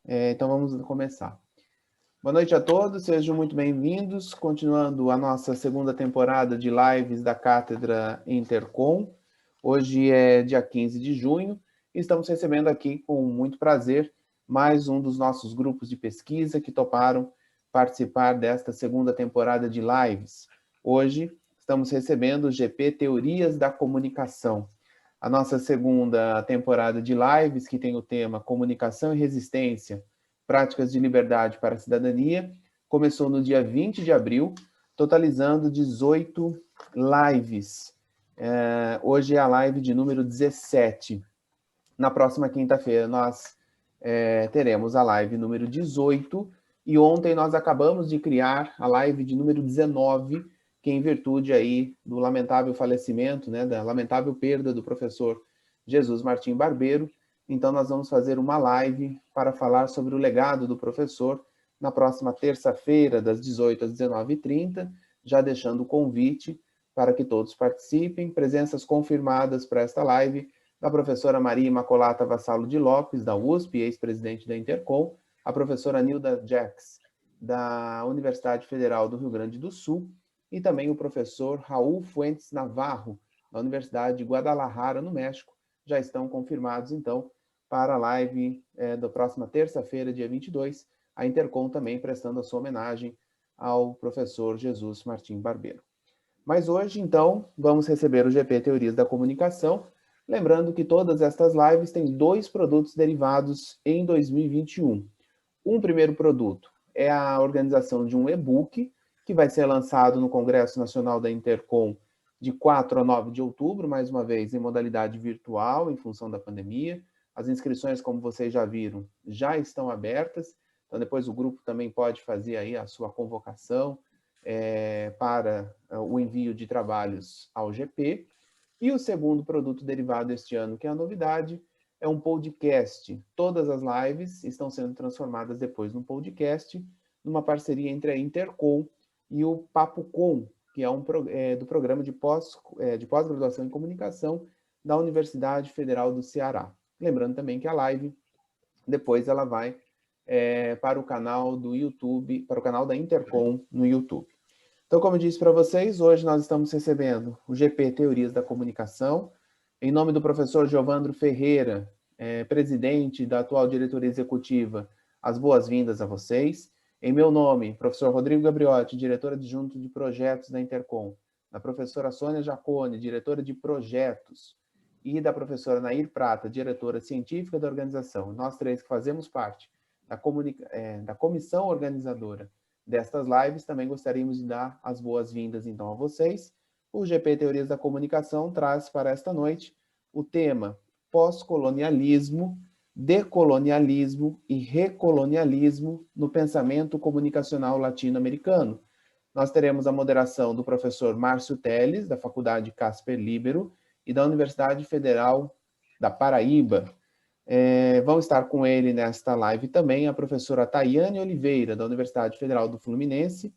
Então vamos começar. Boa noite a todos, sejam muito bem-vindos. Continuando a nossa segunda temporada de lives da Cátedra Intercom. Hoje é dia 15 de junho e estamos recebendo aqui com muito prazer mais um dos nossos grupos de pesquisa que toparam participar desta segunda temporada de lives. Hoje estamos recebendo o GP Teorias da Comunicação. A nossa segunda temporada de lives, que tem o tema Comunicação e Resistência, Práticas de Liberdade para a Cidadania, começou no dia 20 de abril, totalizando 18 lives. Hoje é a live de número 17. Na próxima quinta-feira nós teremos a live número 18, e ontem nós acabamos de criar a live de número 19, que em virtude aí do lamentável falecimento, né, da lamentável perda do professor Jesus Martim Barbeiro. Então nós vamos fazer uma live para falar sobre o legado do professor na próxima terça-feira, das 18 às 19h30, já deixando o convite para que todos participem. Presenças confirmadas para esta live da professora Maria Imacolata Vassalo de Lopes, da USP, ex-presidente da Intercom, a professora Nilda Jax, da Universidade Federal do Rio Grande do Sul, e também o professor Raul Fuentes Navarro, da Universidade de Guadalajara, no México. Já estão confirmados, então, para a live da próxima terça-feira, dia 22, a Intercom também prestando a sua homenagem ao professor Jesus Martim Barbeiro. Mas hoje, então, vamos receber o GP Teorias da Comunicação, lembrando que todas estas lives têm 2 produtos derivados em 2021. Um primeiro produto é a organização de um e-book, que vai ser lançado no Congresso Nacional da Intercom de 4 a 9 de outubro, mais uma vez em modalidade virtual, em função da pandemia. As inscrições, como vocês já viram, já estão abertas, então depois o grupo também pode fazer aí a sua convocação para o envio de trabalhos ao GP. E o segundo produto derivado este ano, que é a novidade, é um podcast. Todas as lives estão sendo transformadas depois num podcast, numa parceria entre a Intercom e o Papo Com, que é do programa de pós-graduação em comunicação da Universidade Federal do Ceará. Lembrando também que a live, depois ela vai para o canal do YouTube, para o canal da Intercom no YouTube. Então, como eu disse para vocês, hoje nós estamos recebendo o GP Teorias da Comunicação, em nome do professor Giovandro Ferreira, presidente da atual diretoria executiva, as boas-vindas a vocês. Em meu nome, professor Rodrigo Gabriotti, diretor adjunto de projetos da Intercom, da professora Sônia Jacone, diretora de projetos, e da professora Nair Prata, diretora científica da organização, nós três que fazemos parte da comissão organizadora destas lives, também gostaríamos de dar as boas-vindas então a vocês. O GP Teorias da Comunicação traz para esta noite o tema pós-colonialismo, decolonialismo e recolonialismo no pensamento comunicacional latino-americano. Nós teremos a moderação do professor Márcio Teles, da Faculdade Casper Libero e da Universidade Federal da Paraíba. Vão estar com ele nesta live também a professora Tayane Oliveira, da Universidade Federal Fluminense,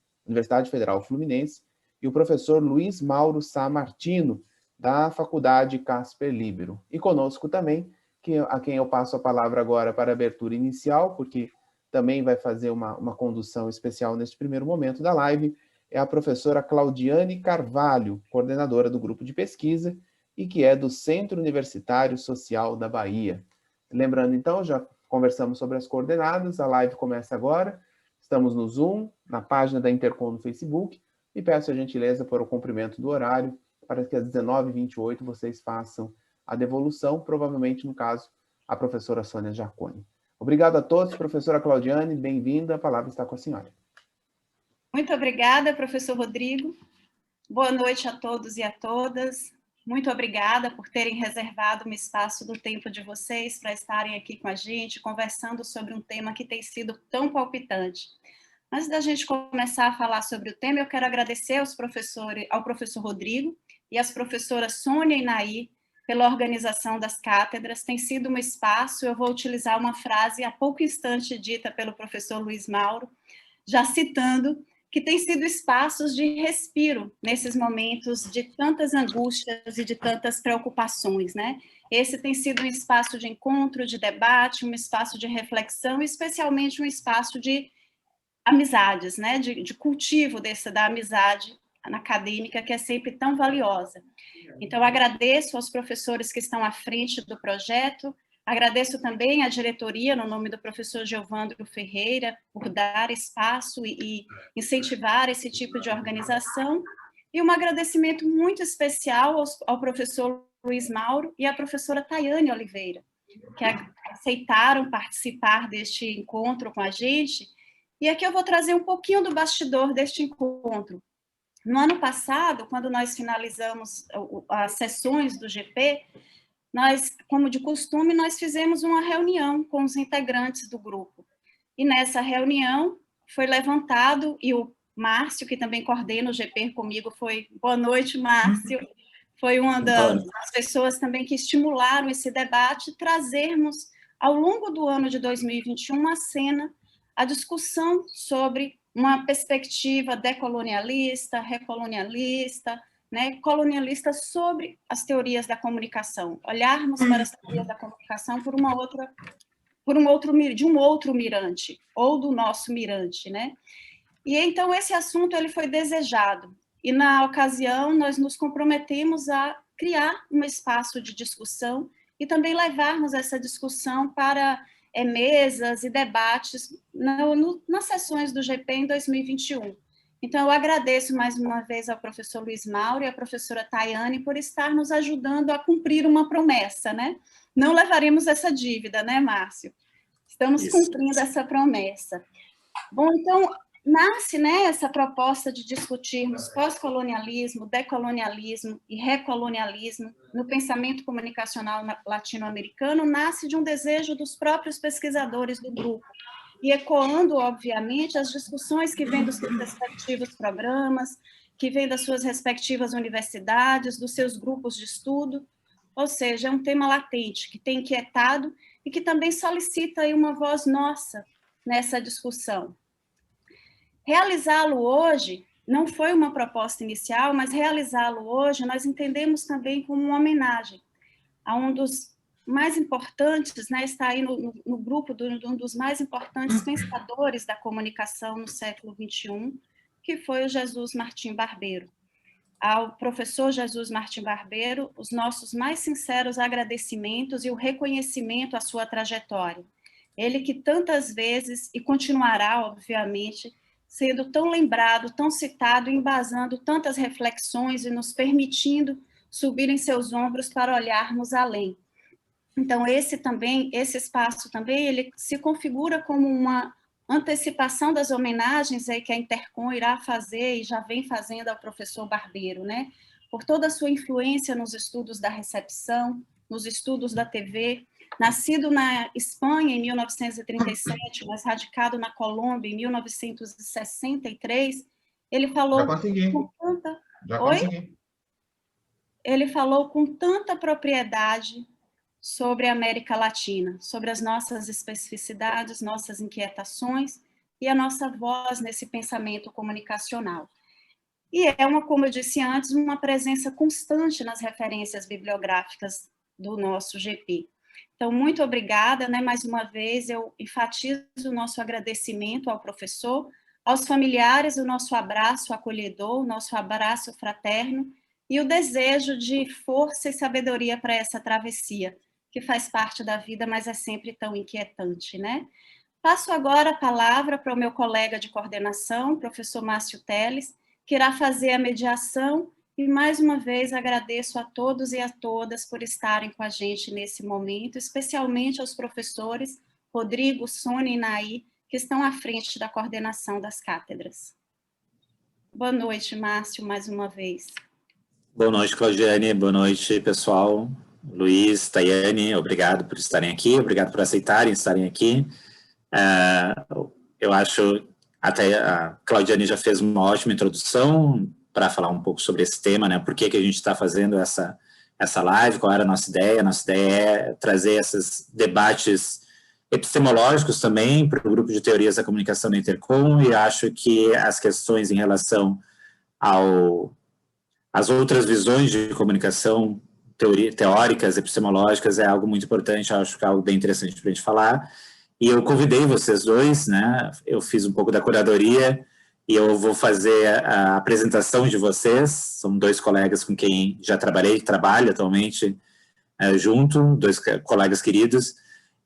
e o professor Luiz Mauro Sá Martino, da Faculdade Casper Libero. E conosco também, a quem eu passo a palavra agora para a abertura inicial, porque também vai fazer uma condução especial neste primeiro momento da live, é a professora Claudiane Carvalho, coordenadora do grupo de pesquisa e que é do Centro Universitário Social da Bahia. Lembrando, então, já conversamos sobre as coordenadas, a live começa agora, estamos no Zoom, na página da Intercom no Facebook, e peço a gentileza por o cumprimento do horário, para que às 19h28 vocês façam a devolução, provavelmente, no caso, a professora Sônia Jacone. Obrigado a todos, professora Claudiane, bem-vinda, a palavra está com a senhora. Muito obrigada, professor Rodrigo. Boa noite a todos e a todas. Muito obrigada por terem reservado um espaço do tempo de vocês para estarem aqui com a gente, conversando sobre um tema que tem sido tão palpitante. Antes da gente começar a falar sobre o tema, eu quero agradecer ao professor Rodrigo e às professoras Sônia e Nair pela organização das cátedras. Tem sido um espaço, eu vou utilizar uma frase há pouco instante dita pelo professor Luiz Mauro, já citando que têm sido espaços de respiro nesses momentos de tantas angústias e de tantas preocupações, né? Esse tem sido um espaço de encontro, de debate, um espaço de reflexão, especialmente um espaço de amizades, né? De cultivo da amizade acadêmica, que é sempre tão valiosa. Então, agradeço aos professores que estão à frente do projeto, agradeço também à diretoria, no nome do professor Geovandro Ferreira, por dar espaço e incentivar esse tipo de organização, e um agradecimento muito especial ao professor Luiz Mauro e à professora Tayane Oliveira, que aceitaram participar deste encontro com a gente. E aqui eu vou trazer um pouquinho do bastidor deste encontro. No ano passado, quando nós finalizamos as sessões do GP, nós, como de costume, nós fizemos uma reunião com os integrantes do grupo. E nessa reunião foi levantado, e o Márcio, que também coordena o GP comigo, foi... Boa noite, Márcio. Foi uma das pessoas também que estimularam esse debate, trazermos, ao longo do ano de 2021, uma cena, a discussão sobre uma perspectiva decolonialista, recolonialista, né, colonialista sobre as teorias da comunicação, olharmos para as teorias da comunicação de um outro mirante, ou do nosso mirante, né? E então esse assunto ele foi desejado, e na ocasião nós nos comprometemos a criar um espaço de discussão e também levarmos essa discussão para mesas e debates nas sessões do GP em 2021. Então, eu agradeço mais uma vez ao professor Luiz Mauro e à professora Tayane por estar nos ajudando a cumprir uma promessa, né? Não levaremos essa dívida, né, Márcio? Estamos cumprindo essa promessa. Bom, então, nasce, né, essa proposta de discutirmos pós-colonialismo, decolonialismo e recolonialismo no pensamento comunicacional latino-americano, nasce de um desejo dos próprios pesquisadores do grupo, e ecoando, obviamente, as discussões que vêm dos seus respectivos programas, que vêm das suas respectivas universidades, dos seus grupos de estudo, ou seja, é um tema latente, que tem inquietado e que também solicita aí uma voz nossa nessa discussão. Realizá-lo hoje não foi uma proposta inicial, mas realizá-lo hoje nós entendemos também como uma homenagem a um dos mais importantes, né, está aí no grupo de um dos mais importantes pensadores da comunicação no século XXI, que foi o Jesus Martim Barbeiro. Ao professor Jesus Martim Barbeiro, os nossos mais sinceros agradecimentos e o reconhecimento à sua trajetória. Ele que tantas vezes, e continuará, obviamente, sendo tão lembrado, tão citado, embasando tantas reflexões e nos permitindo subir em seus ombros para olharmos além. Então, esse espaço também, ele se configura como uma antecipação das homenagens aí que a Intercom irá fazer e já vem fazendo ao professor Barbeiro, né? Por toda a sua influência nos estudos da recepção, nos estudos da TV, nascido na Espanha em 1937, mas radicado na Colômbia em 1963, ele falou com tanta... Ele falou com tanta propriedade sobre a América Latina, sobre as nossas especificidades, nossas inquietações e a nossa voz nesse pensamento comunicacional. E é, como eu disse antes, uma presença constante nas referências bibliográficas do nosso GP. Então, muito obrigada, né? Mais uma vez, eu enfatizo o nosso agradecimento ao professor, aos familiares, o nosso abraço acolhedor, o nosso abraço fraterno e o desejo de força e sabedoria para essa travessia, que faz parte da vida, mas é sempre tão inquietante, né? Passo agora a palavra para o meu colega de coordenação, professor Márcio Teles, que irá fazer a mediação, e mais uma vez agradeço a todos e a todas por estarem com a gente nesse momento, especialmente aos professores Rodrigo, Sônia e Naí, que estão à frente da coordenação das cátedras. Boa noite, Márcio, mais uma vez. Boa noite, Claudiane, boa noite, pessoal. Luiz, Tayane, obrigado por estarem aqui, obrigado por aceitarem estarem aqui. Eu acho, até a Claudiane já fez uma ótima introdução para falar um pouco sobre esse tema, né? Por que a gente está fazendo essa live, qual era a nossa ideia? A nossa ideia é trazer esses debates epistemológicos também para o grupo de teorias da comunicação da Intercom, e acho que as questões em relação às outras visões de comunicação teóricas, epistemológicas, é algo muito importante, acho que é algo bem interessante para a gente falar. E eu convidei vocês dois, né? Eu fiz um pouco da curadoria e eu vou fazer a apresentação de vocês. São dois colegas com quem já trabalhei, trabalho atualmente junto, dois colegas queridos.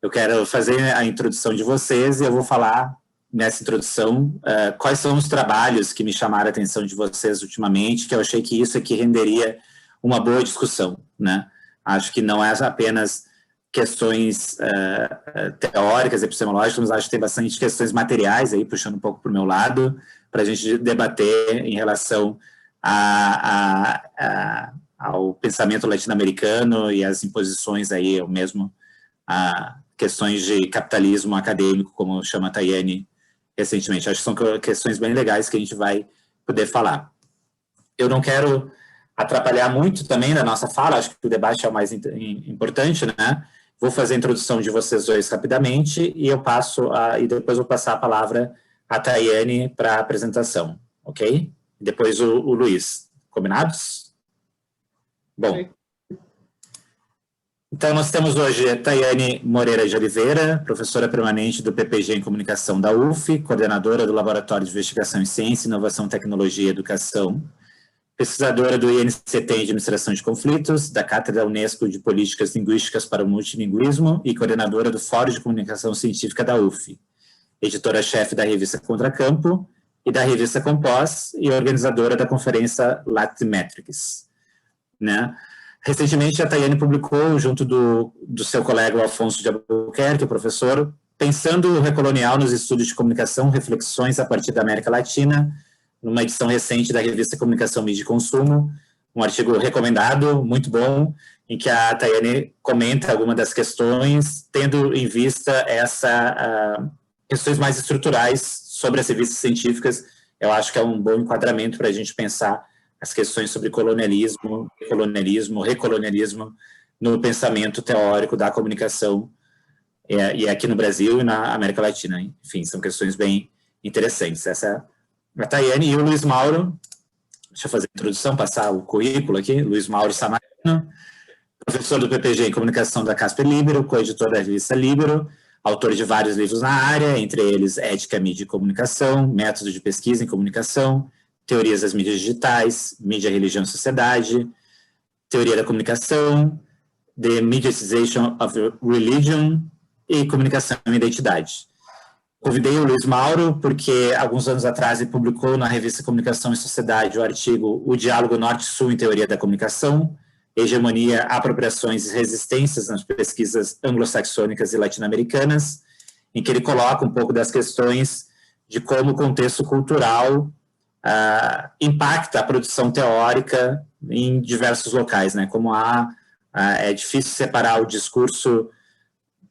Eu quero fazer a introdução de vocês e eu vou falar nessa introdução quais são os trabalhos que me chamaram a atenção de vocês ultimamente, que eu achei que isso aqui renderia uma boa discussão, né? Acho que não é apenas questões teóricas, epistemológicas, mas acho que tem bastante questões materiais aí, puxando um pouco para o meu lado, para a gente debater em relação ao pensamento latino-americano e as imposições aí, ou mesmo questões de capitalismo acadêmico, como chama a Tayane recentemente. Acho que são questões bem legais que a gente vai poder falar. Eu não quero atrapalhar muito também na nossa fala, acho que o debate é o mais importante, né? Vou fazer a introdução de vocês dois rapidamente e e depois vou passar a palavra à Tayane para a apresentação, ok? Depois o Luiz. Combinados? Bom. Então, nós temos hoje a Tayane Moreira de Oliveira, professora permanente do PPG em Comunicação da UF, coordenadora do Laboratório de Investigação em Ciência, Inovação, Tecnologia e Educação, pesquisadora do INCT em Administração de Conflitos, da Cátedra Unesco de Políticas Linguísticas para o Multilinguismo e coordenadora do Fórum de Comunicação Científica da UF, editora-chefe da revista Contracampo e da revista Compós e organizadora da conferência Latmetrics, né? Recentemente, a Tayane publicou, junto do seu colega Alfonso de Albuquerque, professor, Pensando o Recolonial nos Estudos de Comunicação, Reflexões a partir da América Latina, numa edição recente da revista Comunicação, Mídia e Consumo, um artigo recomendado, muito bom, em que a Tayane comenta algumas das questões, tendo em vista questões mais estruturais sobre as revistas científicas. Eu acho que é um bom enquadramento para a gente pensar as questões sobre colonialismo, recolonialismo no pensamento teórico da comunicação, e aqui no Brasil e na América Latina. Enfim, são questões bem interessantes. Essa é a Tayane e o Luiz Mauro. Deixa eu fazer a introdução, passar o currículo aqui. Luiz Mauro Samarino, professor do PPG em Comunicação da Casper Libero, coeditor da revista Libero, autor de vários livros na área, entre eles Ética, Mídia e Comunicação, Método de Pesquisa em Comunicação, Teorias das Mídias Digitais, Mídia, Religião e Sociedade, Teoria da Comunicação, The Mediatization of Religion e Comunicação e Identidade. Convidei o Luiz Mauro porque, alguns anos atrás, ele publicou na revista Comunicação e Sociedade o artigo O Diálogo Norte-Sul em Teoria da Comunicação, Hegemonia, Apropriações e Resistências nas Pesquisas Anglo-Saxônicas e Latino-Americanas, em que ele coloca um pouco das questões de como o contexto cultural impacta a produção teórica em diversos locais, né? Como é difícil separar o discurso,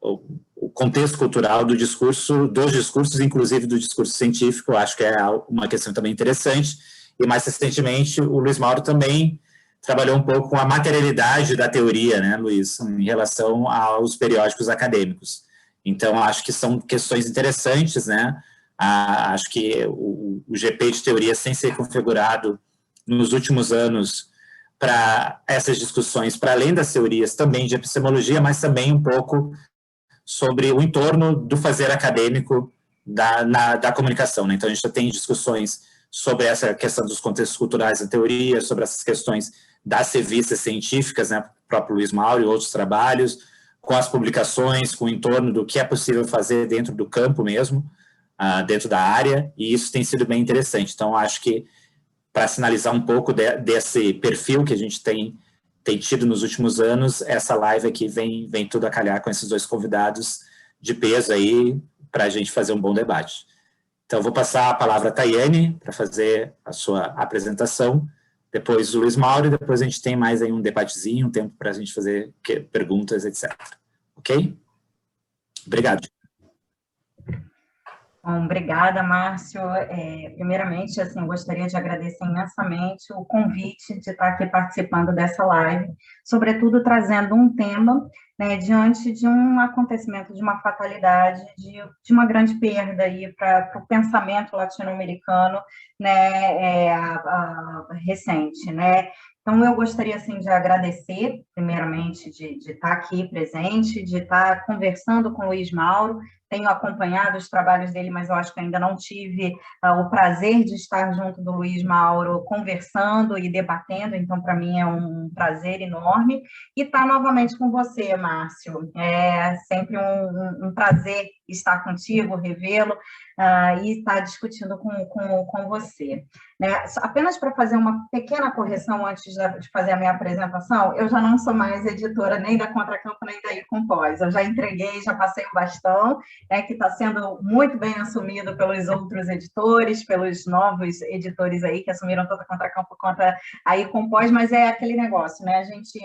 o contexto cultural dos discursos, inclusive do discurso científico. Eu acho que é uma questão também interessante. E mais recentemente, o Luiz Mauro também trabalhou um pouco com a materialidade da teoria, né, Luiz, em relação aos periódicos acadêmicos. Então, acho que são questões interessantes, né? Acho que o GP de teoria tem ser configurado nos últimos anos para essas discussões, para além das teorias também de epistemologia, mas também um pouco sobre o entorno do fazer acadêmico da comunicação, né? Então, a gente já tem discussões sobre essa questão dos contextos culturais da teoria, sobre essas questões das revistas científicas, né? O próprio Luiz Mauro e outros trabalhos, com as publicações, com o entorno do que é possível fazer dentro do campo mesmo, dentro da área, e isso tem sido bem interessante. Então, acho que, para sinalizar um pouco desse perfil que a gente tem tido nos últimos anos, essa live aqui vem tudo a calhar com esses dois convidados de peso aí, para a gente fazer um bom debate. Então, vou passar a palavra à Tayane para fazer a sua apresentação, depois o Luiz Mauro, e depois a gente tem mais aí um debatezinho, um tempo para a gente fazer perguntas, etc. Ok? Obrigado. Bom, obrigada, Márcio. Primeiramente, assim, eu gostaria de agradecer imensamente o convite de estar aqui participando dessa live, sobretudo trazendo um tema, né, diante de um acontecimento, de uma fatalidade, de uma grande perda aí para o pensamento latino-americano, né, recente, né. Então, eu gostaria, assim, de agradecer, primeiramente, de estar aqui presente, de estar conversando com o Luiz Mauro. Tenho acompanhado os trabalhos dele, mas eu acho que ainda não tive o prazer de estar junto do Luiz Mauro conversando e debatendo, então para mim é um prazer enorme. E estar novamente com você, Márcio. É sempre um prazer estar contigo, revê-lo e estar discutindo com você. Né? Apenas para fazer uma pequena correção antes de fazer a minha apresentação, eu já não sou mais editora nem da Contracampo nem da Incompós. Eu já entreguei, já passei o bastão, que está sendo muito bem assumido pelos outros editores, pelos novos editores aí que assumiram tanto a Contracampo quanto a Incompós, mas é aquele negócio, né? A gente,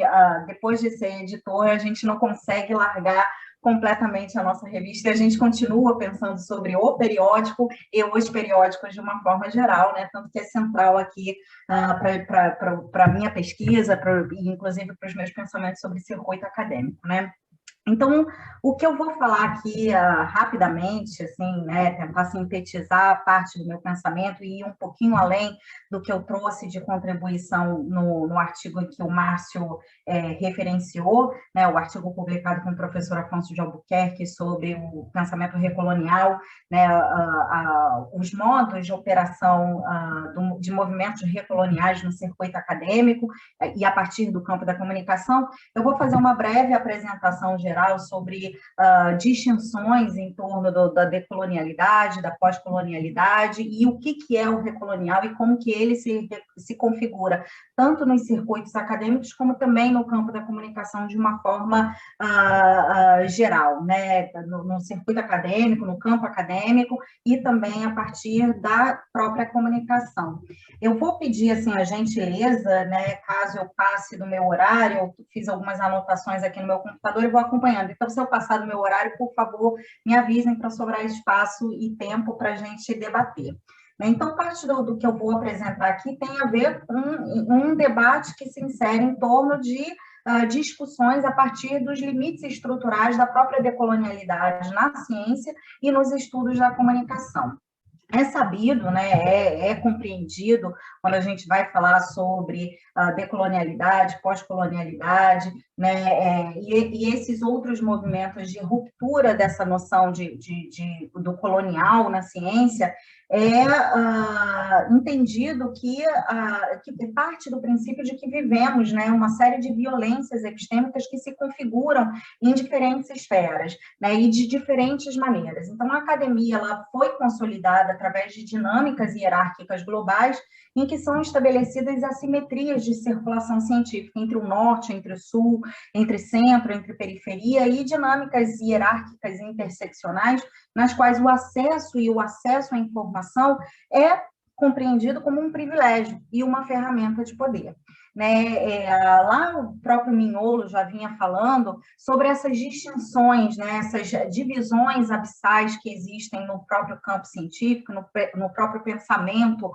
depois de ser editor, a gente não consegue largar completamente a nossa revista, e a gente continua pensando sobre o periódico e os periódicos de uma forma geral, né? Tanto que é central aqui para a minha pesquisa, inclusive para os meus pensamentos sobre circuito acadêmico, né? Então, o que eu vou falar aqui rapidamente, assim, né, tentar sintetizar parte do meu pensamento e ir um pouquinho além do que eu trouxe de contribuição no artigo que o Márcio referenciou, né, o artigo publicado com o professor Afonso de Albuquerque sobre o pensamento recolonial, né, os modos de operação de movimentos recoloniais no circuito acadêmico e a partir do campo da comunicação. Eu vou fazer uma breve apresentação geral sobre distinções em torno da decolonialidade, da pós-colonialidade e o que é o recolonial e como que ele se configura, tanto nos circuitos acadêmicos como também no campo da comunicação de uma forma geral, né? No circuito acadêmico, no campo acadêmico e também a partir da própria comunicação. Eu vou pedir, assim, a gentileza, né, caso eu passe do meu horário, eu fiz algumas anotações aqui no meu computador e vou acompanhando. Então, se eu passar do meu horário, por favor, me avisem para sobrar espaço e tempo para a gente debater. Então, parte do que eu vou apresentar aqui tem a ver com um debate que se insere em torno de discussões a partir dos limites estruturais da própria decolonialidade na ciência e nos estudos da comunicação. É sabido, né, é compreendido quando a gente vai falar sobre decolonialidade, pós-colonialidade, né, e esses outros movimentos de ruptura dessa noção do colonial na ciência, entendido que parte do princípio de que vivemos, né, uma série de violências epistêmicas que se configuram em diferentes esferas, né, e de diferentes maneiras. Então, a academia ela foi consolidada através de dinâmicas hierárquicas globais em que são estabelecidas assimetrias de circulação científica entre o norte, entre o sul, entre centro, entre periferia e dinâmicas hierárquicas interseccionais nas quais o acesso à informação é compreendido como um privilégio e uma ferramenta de poder. Né? Lá o próprio Mignolo já vinha falando sobre essas distinções, né? Essas divisões abissais que existem no próprio campo científico, no próprio pensamento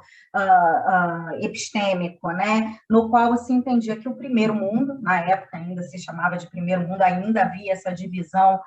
epistêmico, né? No qual se entendia que o primeiro mundo, na época ainda se chamava de primeiro mundo, ainda havia essa divisão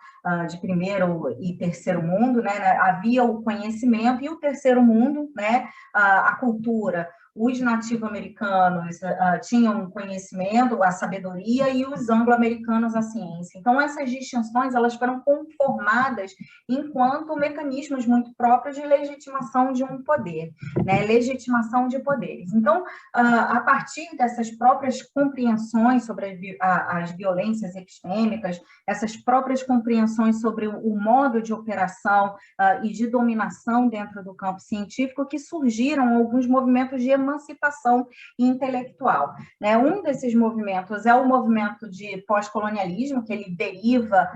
de primeiro e terceiro mundo, né? Havia o conhecimento e o terceiro mundo, né? A cultura. Os nativo-americanos tinham conhecimento, a sabedoria, e os anglo-americanos a ciência. Então, essas distinções elas foram conformadas enquanto mecanismos muito próprios de legitimação de um poder, né? Legitimação de poderes. Então, a partir dessas próprias compreensões sobre as violências epistêmicas, essas próprias compreensões sobre o modo de operação e de dominação dentro do campo científico, que surgiram alguns movimentos de emancipação intelectual. Né? Um desses movimentos é o movimento de pós-colonialismo, que ele deriva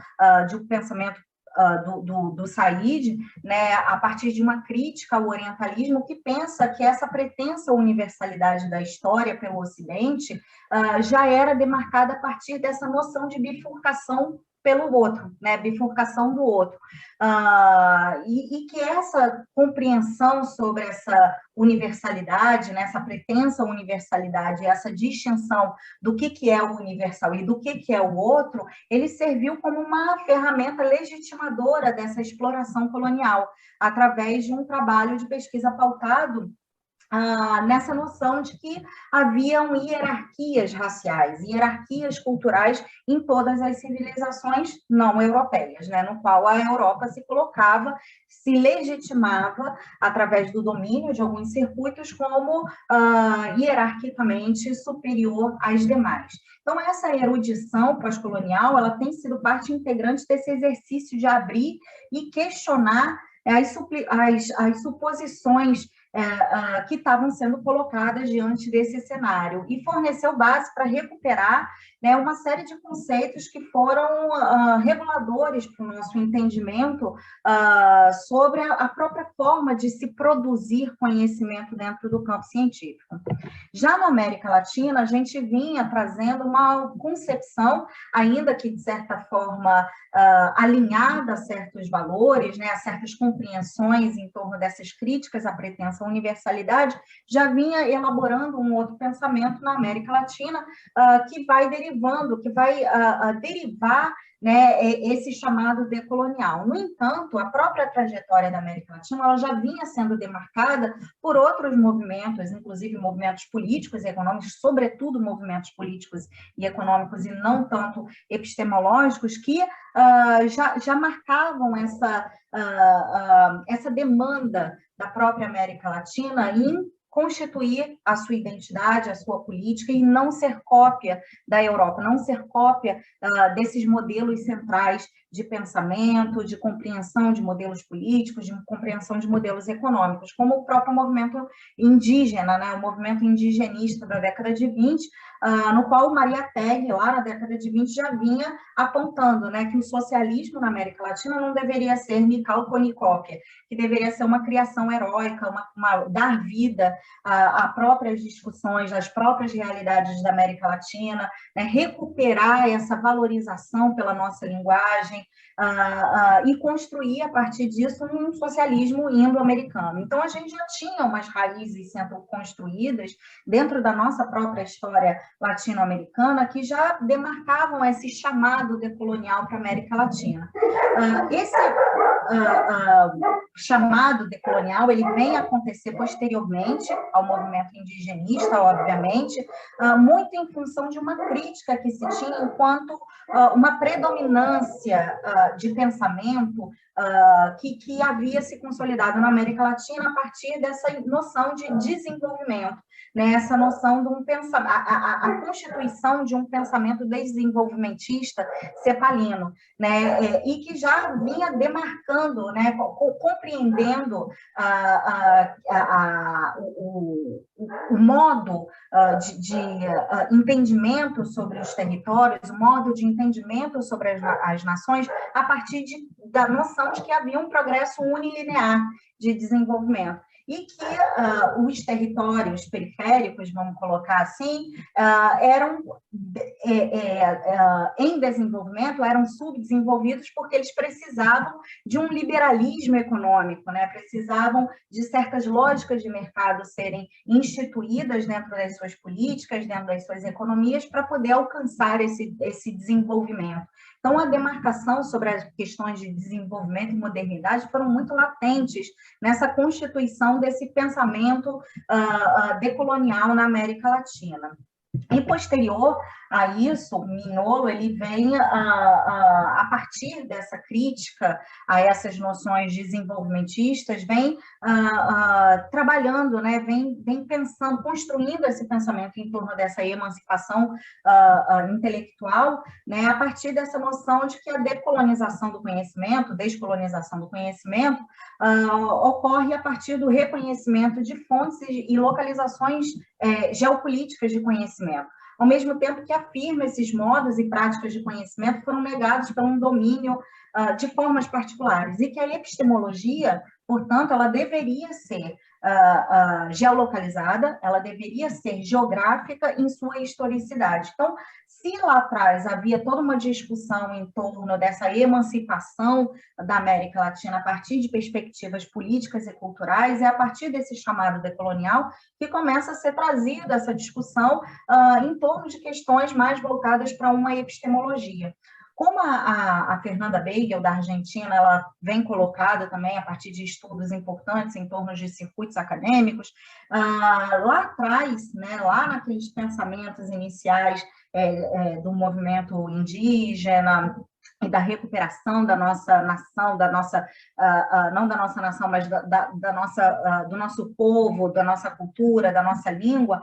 de um pensamento do Said, né, a partir de uma crítica ao orientalismo que pensa que essa pretensa universalidade da história pelo Ocidente já era demarcada a partir dessa noção de bifurcação pelo outro, né? Bifurcação do outro. E que essa compreensão sobre essa universalidade, né? Essa pretensa universalidade, essa distinção do que é o universal e do que é o outro, ele serviu como uma ferramenta legitimadora dessa exploração colonial, através de um trabalho de pesquisa pautado nessa noção de que haviam hierarquias raciais, hierarquias culturais em todas as civilizações não europeias, né, no qual a Europa se colocava, se legitimava através do domínio de alguns circuitos como hierarquicamente superior às demais. Então, essa erudição pós-colonial, ela tem sido parte integrante desse exercício de abrir e questionar as suposições que estavam sendo colocadas diante desse cenário, e forneceu base para recuperar, né, uma série de conceitos que foram reguladores para o nosso entendimento sobre a própria forma de se produzir conhecimento dentro do campo científico. Já na América Latina, a gente vinha trazendo uma concepção, ainda que de certa forma alinhada a certos valores, né, a certas compreensões em torno dessas críticas à pretensa universalidade, já vinha elaborando um outro pensamento na América Latina que vai derivar, né, esse chamado decolonial. No entanto, a própria trajetória da América Latina ela já vinha sendo demarcada por outros movimentos, inclusive movimentos políticos e econômicos, sobretudo movimentos políticos e econômicos, e não tanto epistemológicos, que já marcavam essa demanda da própria América Latina em constituir a sua identidade, a sua política, e não ser cópia da Europa, não ser cópia desses modelos centrais de pensamento, de compreensão de modelos políticos, de compreensão de modelos econômicos, como o próprio movimento indígena, né, o movimento indigenista da década de 20, no qual Maria Tegg, lá na década de 20, já vinha apontando, né, que o socialismo na América Latina não deveria ser Nicalconicópia, que deveria ser uma criação heróica, dar vida a próprias discussões, às próprias realidades da América Latina, né, recuperar essa valorização pela nossa linguagem, e construir, a partir disso, um socialismo indo-americano. Então, a gente já tinha umas raízes sendo construídas dentro da nossa própria história latino-americana que já demarcavam esse chamado decolonial para a América Latina. Esse chamado decolonial, ele vem acontecer posteriormente ao movimento indigenista, obviamente, muito em função de uma crítica que se tinha enquanto uma predominância de pensamento que havia se consolidado na América Latina a partir dessa noção de desenvolvimento, né? Essa noção de um pensamento, a constituição de um pensamento desenvolvimentista cepalino, né? E que já vinha demarcando, né? Compreendendo o modo de entendimento sobre os territórios, o modo de entendimento sobre as nações, a partir da noção de que havia um progresso unilinear de desenvolvimento. E que os territórios periféricos, vamos colocar assim, eram em desenvolvimento, eram subdesenvolvidos porque eles precisavam de um liberalismo econômico, né? Precisavam de certas lógicas de mercado serem instituídas dentro das suas políticas, dentro das suas economias, para poder alcançar esse desenvolvimento. Então, a demarcação sobre as questões de desenvolvimento e modernidade foram muito latentes nessa constituição desse pensamento decolonial na América Latina. E posterior a isso, Mignolo, ele vem a partir dessa crítica a essas noções desenvolvimentistas, vem trabalhando, né, vem pensando, construindo esse pensamento em torno dessa emancipação intelectual, né, a partir dessa noção de que a decolonização do conhecimento, descolonização do conhecimento, ocorre a partir do reconhecimento de fontes e localizações geopolíticas de conhecimento, ao mesmo tempo que afirma esses modos e práticas de conhecimento foram negados por um domínio de formas particulares, e que a epistemologia, portanto, ela deveria ser geolocalizada, ela deveria ser geográfica em sua historicidade. Então, se lá atrás havia toda uma discussão em torno dessa emancipação da América Latina a partir de perspectivas políticas e culturais, é a partir desse chamado decolonial que começa a ser trazida essa discussão em torno de questões mais voltadas para uma epistemologia. Como a Fernanda Beigel, da Argentina, ela vem colocada também a partir de estudos importantes em torno de circuitos acadêmicos, lá atrás, né, lá naqueles pensamentos iniciais do movimento indígena e da recuperação da nossa nação, não da nossa nação, mas do nosso povo, da nossa cultura, da nossa língua,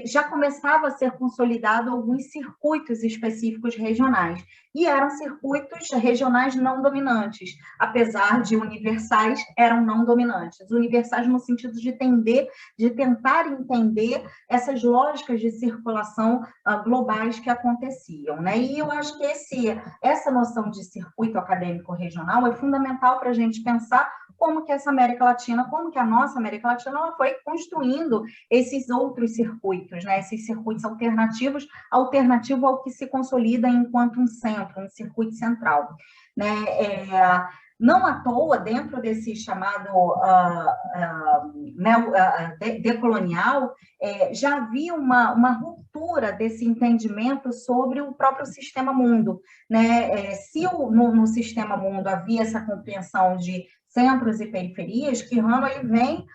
já começava a ser consolidado alguns circuitos específicos regionais. E eram circuitos regionais não dominantes, apesar de universais, eram não dominantes. Universais no sentido de tentar entender essas lógicas de circulação globais que aconteciam, né? E eu acho que essa noção de circuito acadêmico regional é fundamental para a gente pensar como que essa América Latina, como que a nossa América Latina ela foi construindo esses outros circuitos, né? Esses circuitos alternativo ao que se consolida enquanto um centro, um circuito central, né? Não à toa, dentro desse chamado decolonial, já havia uma ruptura desse entendimento sobre o próprio sistema mundo, né? Se no sistema mundo havia essa compreensão de centros e periferias, Quijano ele vem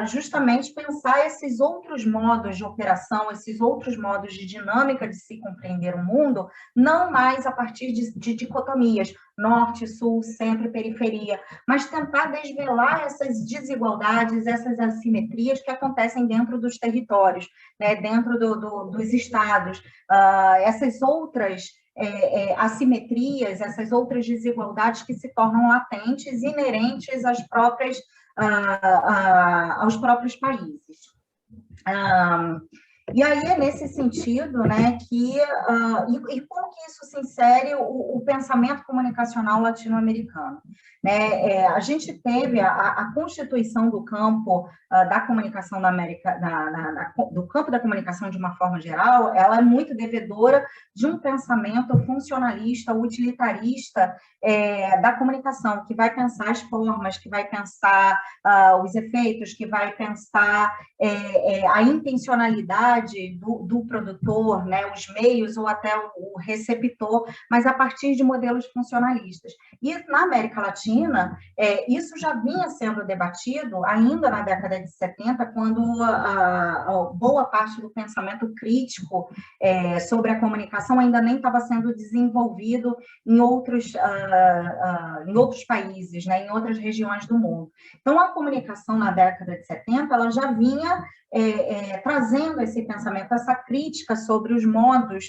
justamente pensar esses outros modos de operação, esses outros modos de dinâmica de se compreender o mundo, não mais a partir de dicotomias, norte, sul, centro e periferia, mas tentar desvelar essas desigualdades, essas assimetrias que acontecem dentro dos territórios, né, dentro dos estados, essas outras assimetrias, essas outras desigualdades que se tornam latentes, inerentes aos próprios países. E aí é nesse sentido, né, e como que isso se insere o pensamento comunicacional latino-americano, né? A gente teve a constituição do campo da comunicação da América, do campo da comunicação de uma forma geral, ela é muito devedora de um pensamento funcionalista, utilitarista da comunicação, que vai pensar as formas, que vai pensar os efeitos, que vai pensar a intencionalidade do produtor, né, os meios ou até o receptor, mas a partir de modelos funcionalistas. E na América Latina, isso já vinha sendo debatido ainda na década de 70, quando boa parte do pensamento crítico sobre a comunicação ainda nem estava sendo desenvolvido em outros países, né, em outras regiões do mundo. Então, a comunicação na década de 70, ela já vinha trazendo esse pensamento, essa crítica sobre os modos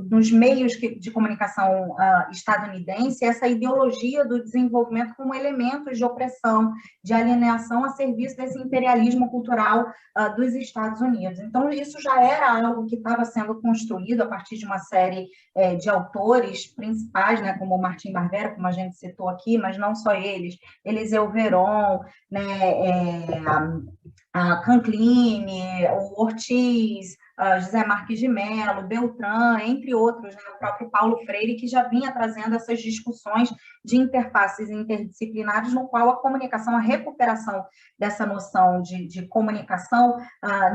dos meios de comunicação estadunidense, essa ideologia do desenvolvimento como elementos de opressão, de alienação a serviço desse imperialismo cultural dos Estados Unidos. Então, isso já era algo que estava sendo construído a partir de uma série de autores principais, né, como Martim Barbera, como a gente citou aqui, mas não só eles, Eliseu Veron, né, Canclini, o Ortiz, José Marques de Mello, Beltrán, entre outros, né, o próprio Paulo Freire, que já vinha trazendo essas discussões de interfaces interdisciplinares, no qual a comunicação, a recuperação dessa noção de comunicação,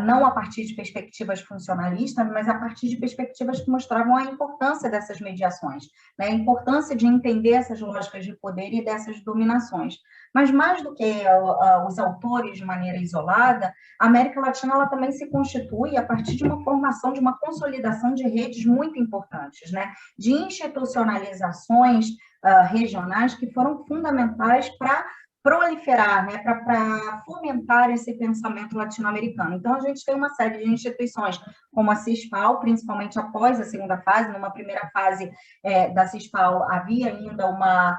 não a partir de perspectivas funcionalistas, mas a partir de perspectivas que mostravam a importância dessas mediações, né, a importância de entender essas lógicas de poder e dessas dominações. Mas mais do que os autores de maneira isolada, a América Latina ela também se constitui a partir de uma formação, de uma consolidação de redes muito importantes, né? De institucionalizações regionais que foram fundamentais para proliferar, né, para fomentar esse pensamento latino-americano. Então, a gente tem uma série de instituições, como a CISPAL, principalmente após a segunda fase. Numa primeira fase da CISPAL, havia ainda uma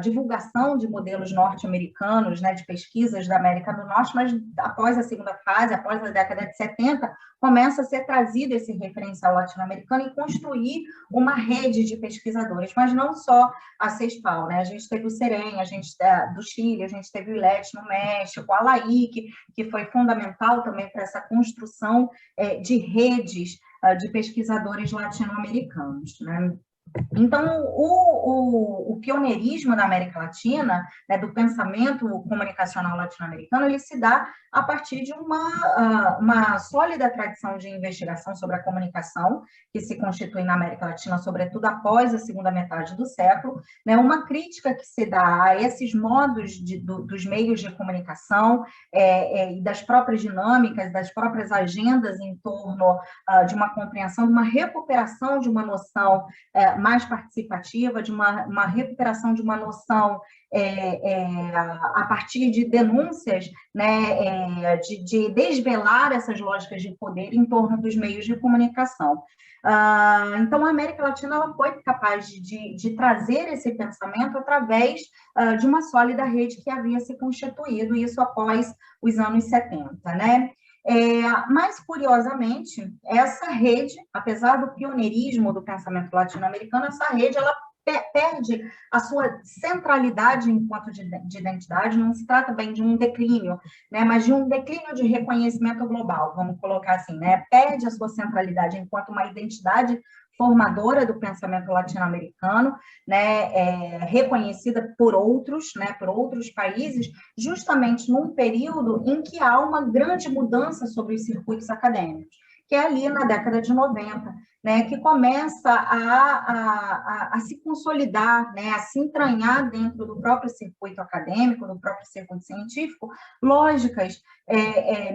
divulgação de modelos norte-americanos, né, de pesquisas da América do Norte, mas após a segunda fase, após a década de 70, começa a ser trazido esse referencial latino-americano e construir uma rede de pesquisadores, mas não só a CISPAL, né? A gente teve o CEREM, a gente do Chile, a gente teve o ILET no México, a LAIC, que foi fundamental também para essa construção de redes de pesquisadores latino-americanos, né? Então, o pioneirismo na América Latina, né, do pensamento comunicacional latino-americano, ele se dá a partir de uma sólida tradição de investigação sobre a comunicação, que se constitui na América Latina, sobretudo após a segunda metade do século, né, uma crítica que se dá a esses modos dos meios de comunicação e das próprias dinâmicas, das próprias agendas em torno de uma compreensão, de uma recuperação de uma noção mais participativa, de uma recuperação de uma noção a partir de denúncias, né, de desvelar essas lógicas de poder em torno dos meios de comunicação. Então, a América Latina ela foi capaz de trazer esse pensamento através de uma sólida rede que havia se constituído, isso após os anos 70, né? Mas, curiosamente, essa rede, apesar do pioneirismo do pensamento latino-americano, essa rede ela perde a sua centralidade enquanto de identidade, não se trata bem de um declínio, né, mas de um declínio de reconhecimento global, vamos colocar assim, né, perde a sua centralidade enquanto uma identidade formadora do pensamento latino-americano, né, reconhecida por outros, né, por outros países, justamente num período em que há uma grande mudança sobre os circuitos acadêmicos, que é ali na década de 90, né, que começa a se consolidar, né, a se entranhar dentro do próprio circuito acadêmico, do próprio circuito científico, lógicas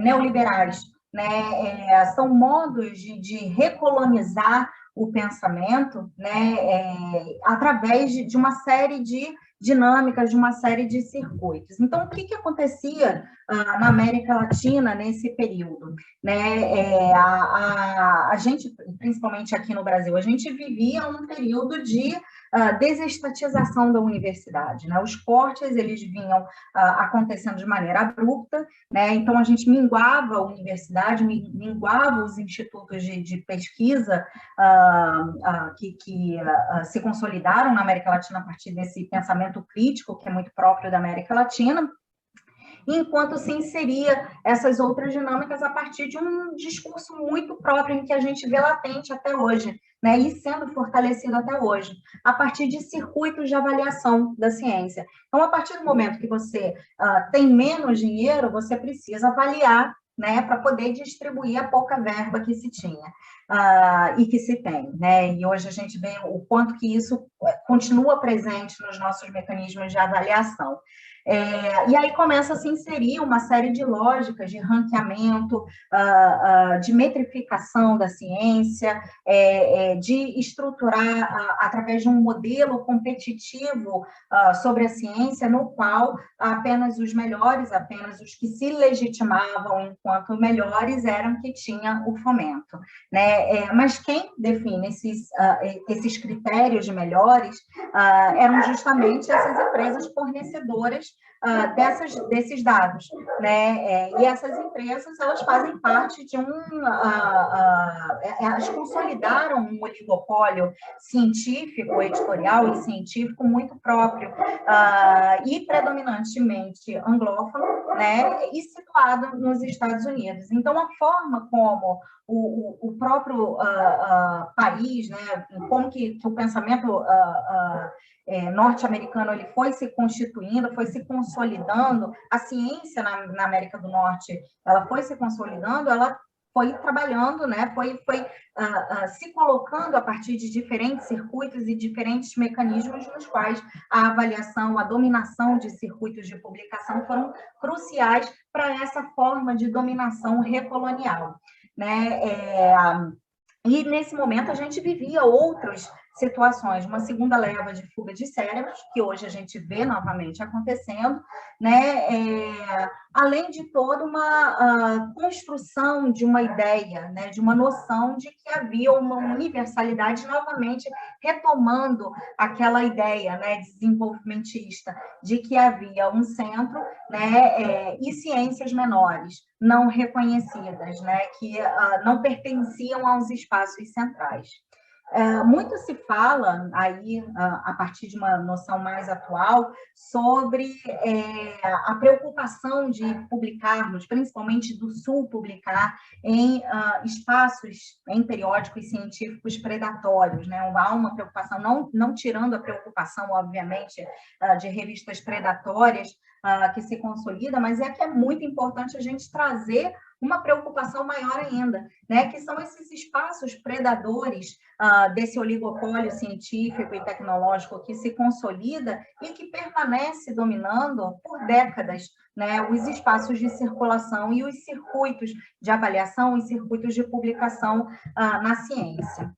neoliberais, né, são modos de recolonizar o pensamento, né, através de uma série de dinâmicas, de uma série de circuitos. Então, o que acontecia na América Latina nesse período? Né? A gente, principalmente aqui no Brasil, a gente vivia um período de desestatização da universidade, né? Os cortes, eles vinham acontecendo de maneira abrupta, né? Então, a gente minguava a universidade, minguava os institutos de pesquisa que se consolidaram na América Latina a partir desse pensamento crítico, que é muito próprio da América Latina, enquanto se inseria essas outras dinâmicas a partir de um discurso muito próprio, em que a gente vê latente até hoje, né, e sendo fortalecido até hoje, a partir de circuitos de avaliação da ciência. Então, a partir do momento que você tem menos dinheiro, você precisa avaliar, né, para poder distribuir a pouca verba que se tinha e que se tem, né? E hoje a gente vê o quanto que isso continua presente nos nossos mecanismos de avaliação. E aí começa a se inserir uma série de lógicas de ranqueamento, de metrificação da ciência, de estruturar através de um modelo competitivo sobre a ciência, no qual apenas os melhores, apenas os que se legitimavam enquanto melhores eram que tinham o fomento, né? Mas quem define esses critérios de melhores eram justamente essas empresas fornecedoras desses dados, né? E essas empresas, elas fazem parte de elas consolidaram um oligopólio científico, editorial e científico muito próprio e predominantemente anglófono, né? E situado nos Estados Unidos. Então, a forma como o próprio país, né? Como que o pensamento norte-americano ele foi se constituindo, foi se consolidando, a ciência na América do Norte ela foi se consolidando, ela foi trabalhando, né? foi se colocando a partir de diferentes circuitos e diferentes mecanismos nos quais a avaliação, a dominação de circuitos de publicação foram cruciais para essa forma de dominação recolonial, né? E nesse momento a gente vivia outras situações, uma segunda leva de fuga de cérebros, que hoje a gente vê novamente acontecendo, né? Além de toda uma construção de uma ideia, né? De uma noção de que havia uma universalidade, novamente retomando aquela ideia, né? Desenvolvimentista, de que havia um centro, né? E ciências menores, não reconhecidas, né? Que não pertenciam aos espaços centrais. Muito se fala aí, a partir de uma noção mais atual, sobre a preocupação de publicarmos, principalmente do Sul, publicar em espaços, em periódicos científicos predatórios, né? Há uma preocupação, não tirando a preocupação, obviamente, de revistas predatórias que se consolida, mas que é muito importante a gente trazer uma preocupação maior ainda, né, que são esses espaços predadores desse oligopólio científico e tecnológico que se consolida e que permanece dominando por décadas, né, os espaços de circulação e os circuitos de avaliação e circuitos de publicação na ciência.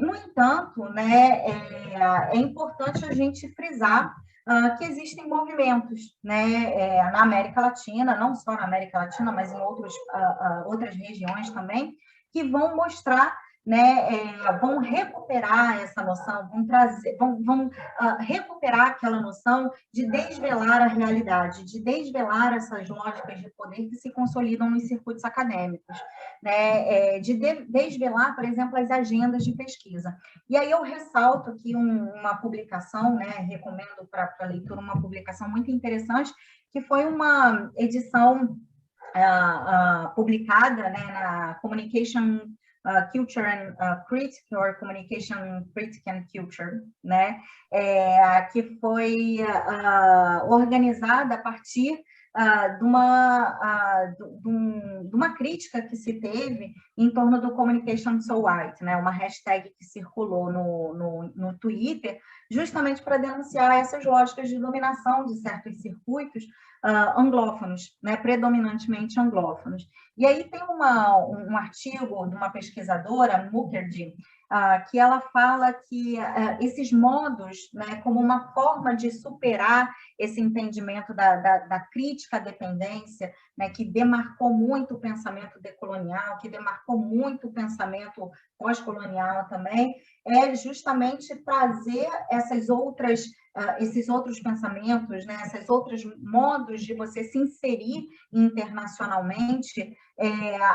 No entanto, né, é importante a gente frisar que existem movimentos, né, na América Latina, não só na América Latina, mas em outras regiões também, que vão mostrar, né, vão recuperar essa noção, vão recuperar aquela noção de desvelar a realidade, de desvelar essas lógicas de poder que se consolidam nos circuitos acadêmicos, né, de desvelar, por exemplo, as agendas de pesquisa. E aí eu ressalto aqui uma publicação, né, recomendo para a leitura uma publicação muito interessante, que foi uma edição publicada, né, na Communication Culture and Critique, or Communication Critique and Culture, né, que foi organizada a partir de uma crítica que se teve em torno do Communication So White, né, uma hashtag que circulou no Twitter, justamente para denunciar essas lógicas de dominação de certos circuitos anglófonos, né, predominantemente anglófonos. E aí tem um artigo de uma pesquisadora, Mukherjee, que ela fala que esses modos, né, como uma forma de superar esse entendimento da crítica à dependência, né, que demarcou muito o pensamento decolonial, que demarcou muito o pensamento pós-colonial também, é justamente trazer esses outros pensamentos, né, esses outros modos de você se inserir internacionalmente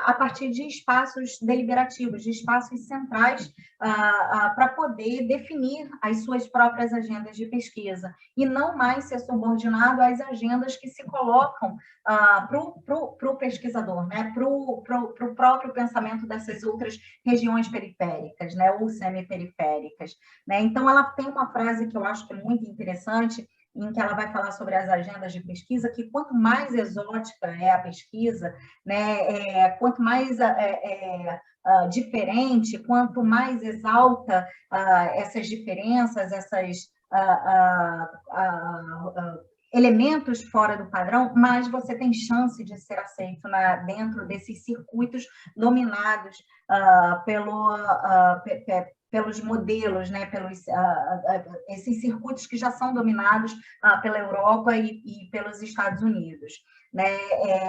a partir de espaços deliberativos, de espaços centrais para poder definir as suas próprias agendas de pesquisa e não mais ser subordinado às agendas que se colocam para o pesquisador, né, para o próprio pensamento dessas outras regiões periféricas, né, ou semiperiféricas, né? Então, ela tem uma frase que eu acho que é muito interessante, em que ela vai falar sobre as agendas de pesquisa, que quanto mais exótica é a pesquisa, né, quanto mais diferente, quanto mais exalta essas diferenças, esses elementos fora do padrão, mais você tem chance de ser aceito dentro desses circuitos dominados pelos modelos, né, esses circuitos que já são dominados pela Europa e pelos Estados Unidos, né?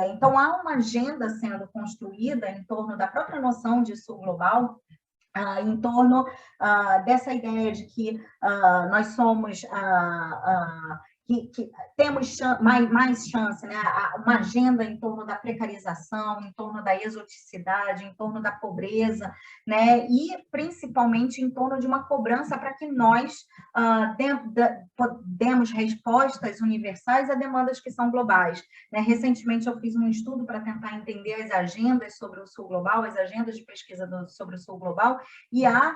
Então, há uma agenda sendo construída em torno da própria noção de sul global, em torno dessa ideia de que nós somos... que temos mais chance, né? Uma agenda em torno da precarização, em torno da exoticidade, em torno da pobreza, né? E principalmente em torno de uma cobrança para que nós demos respostas universais a demandas que são globais, né? Recentemente eu fiz um estudo para tentar entender as agendas sobre o Sul Global, as agendas de pesquisa sobre o Sul Global, e há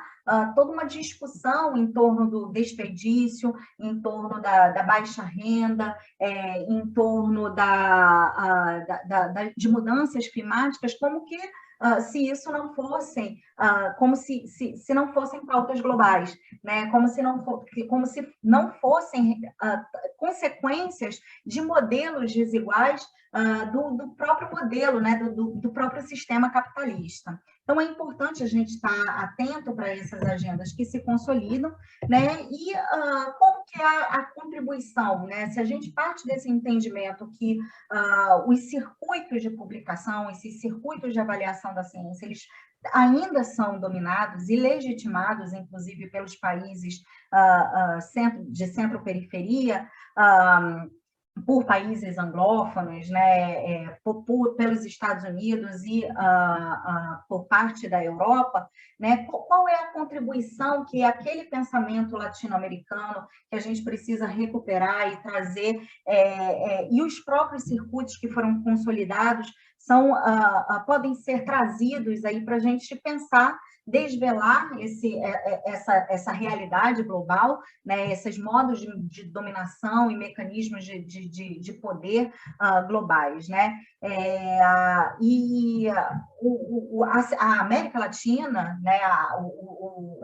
toda uma discussão em torno do desperdício, em torno da baixa renda, em torno de mudanças climáticas, como que se isso não fossem, como se não fossem pautas globais, né? Como se não fossem consequências de modelos desiguais do próprio modelo, né? do próprio sistema capitalista. Então, é importante a gente estar atento para essas agendas que se consolidam, né? E como que é a contribuição, né? Se a gente parte desse entendimento que os circuitos de publicação, esses circuitos de avaliação da ciência, eles ainda são dominados e legitimados, inclusive, pelos países de centro-periferia, por países anglófonos, né, pelos Estados Unidos e por parte da Europa, né, qual é a contribuição que aquele pensamento latino-americano que a gente precisa recuperar e trazer, e os próprios circuitos que foram consolidados podem ser trazidos aí para a gente pensar, desvelar essa realidade global, né, esses modos de dominação e mecanismos de poder globais, né? A América Latina, né,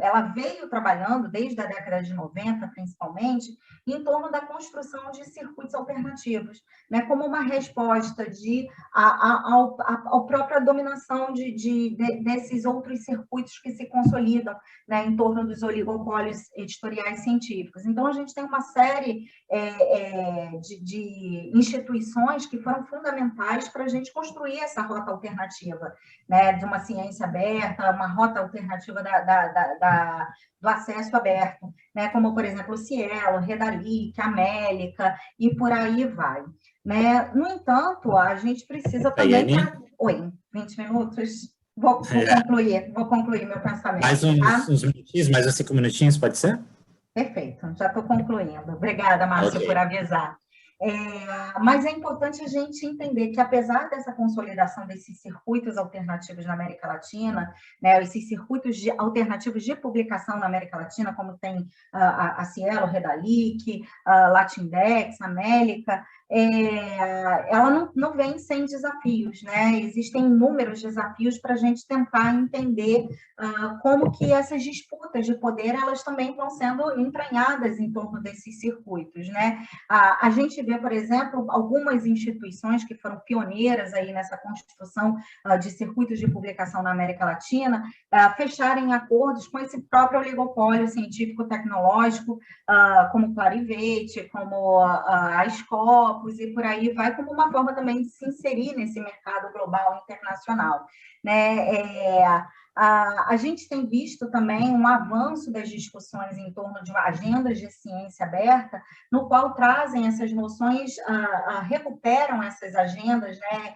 ela veio trabalhando desde a década de 90, principalmente, em torno da construção de circuitos alternativos, né, como uma resposta à própria dominação desses outros circuitos que se consolidam, né, em torno dos oligopólios editoriais científicos. Então, a gente tem uma série de instituições que foram fundamentais para a gente construir essa rota alternativa, né, de uma ciência aberta, uma rota alternativa do acesso aberto, né, como, por exemplo, o Cielo, Redalic, Amélica, e por aí vai. Né? No entanto, a gente precisa também... Oi, 20 minutos? Vou concluir meu pensamento. Mais uns minutinhos, mais uns 5 minutinhos, pode ser? Perfeito, já estou concluindo. Obrigada, Márcio, por avisar. Mas é importante a gente entender que, apesar dessa consolidação desses circuitos alternativos na América Latina, né, esses circuitos alternativos de publicação na América Latina, como tem a Cielo, Redalic, Latindex, Amélica, ela não vem sem desafios, né? Existem inúmeros desafios para a gente tentar entender como que essas disputas de poder, elas também vão sendo entranhadas em torno desses circuitos, né? A gente vê, por exemplo, algumas instituições que foram pioneiras aí nessa construção de circuitos de publicação na América Latina, fecharem acordos com esse próprio oligopólio científico-tecnológico, como Clarivate, como a Scopus, e por aí vai, como uma forma também de se inserir nesse mercado global internacional, né? A gente tem visto também um avanço das discussões em torno de agendas de ciência aberta, no qual trazem essas noções, recuperam essas agendas, né?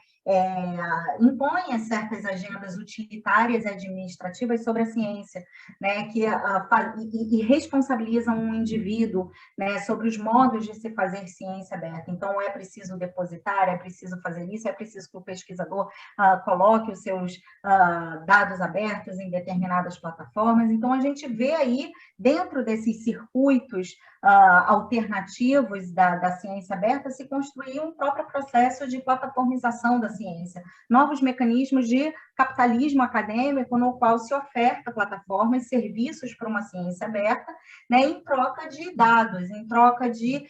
Impõem certas agendas utilitárias e administrativas sobre a ciência, né, e responsabilizam um indivíduo, né, sobre os modos de se fazer ciência aberta. Então, é preciso depositar, é preciso fazer isso, é preciso que o pesquisador coloque os seus dados abertos em determinadas plataformas. Então, a gente vê aí, dentro desses circuitos alternativos da ciência aberta, se construir um próprio processo de plataformização da ciência, novos mecanismos de capitalismo acadêmico, no qual se oferta plataformas, serviços para uma ciência aberta, né, em troca de dados, em troca de,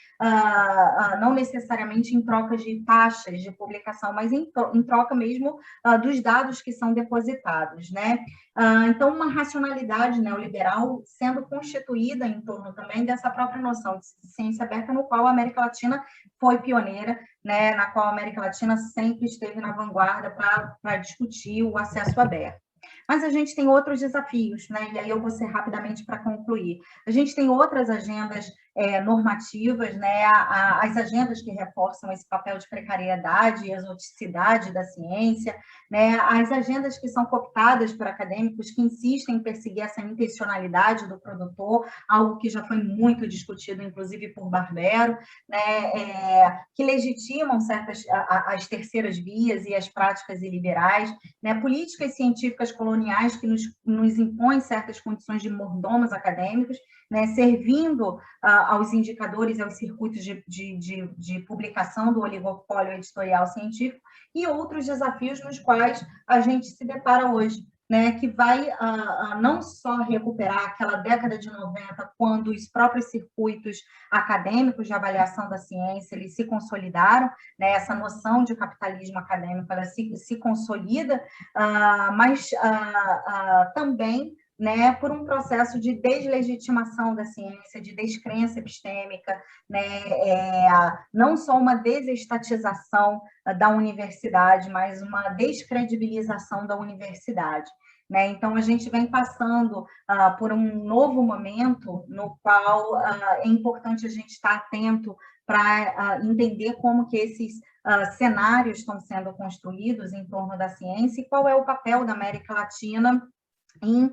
não necessariamente em troca de taxas de publicação, mas em troca mesmo dos dados que são depositados, né? Então, uma racionalidade neoliberal sendo constituída em torno também dessa própria noção de ciência aberta, no qual a América Latina foi pioneira, né, na qual a América Latina sempre esteve na vanguarda para discutir o acesso aberto. Mas a gente tem outros desafios, né? E aí eu vou ser rapidamente para concluir. A gente tem outras agendas normativas, né? As agendas que reforçam esse papel de precariedade e exoticidade da ciência, né? As agendas que são cooptadas por acadêmicos que insistem em perseguir essa intencionalidade do produtor, algo que já foi muito discutido, inclusive por Barbero, né? Que legitimam as terceiras vias e as práticas iliberais, né? Políticas científicas coloniais que nos impõem certas condições de mordomos acadêmicos, né? Servindo aos indicadores, aos circuitos de publicação do oligopólio editorial científico, e outros desafios nos quais a gente se depara hoje, né, que vai não só recuperar aquela década de 90, quando os próprios circuitos acadêmicos de avaliação da ciência eles se consolidaram, né, essa noção de capitalismo acadêmico ela se consolida, mas também, né, por um processo de deslegitimação da ciência, de descrença epistêmica, né, não só uma desestatização da universidade, mas uma descredibilização da universidade. Né? Então, a gente vem passando por um novo momento no qual é importante a gente estar atento para entender como que esses cenários estão sendo construídos em torno da ciência e qual é o papel da América Latina em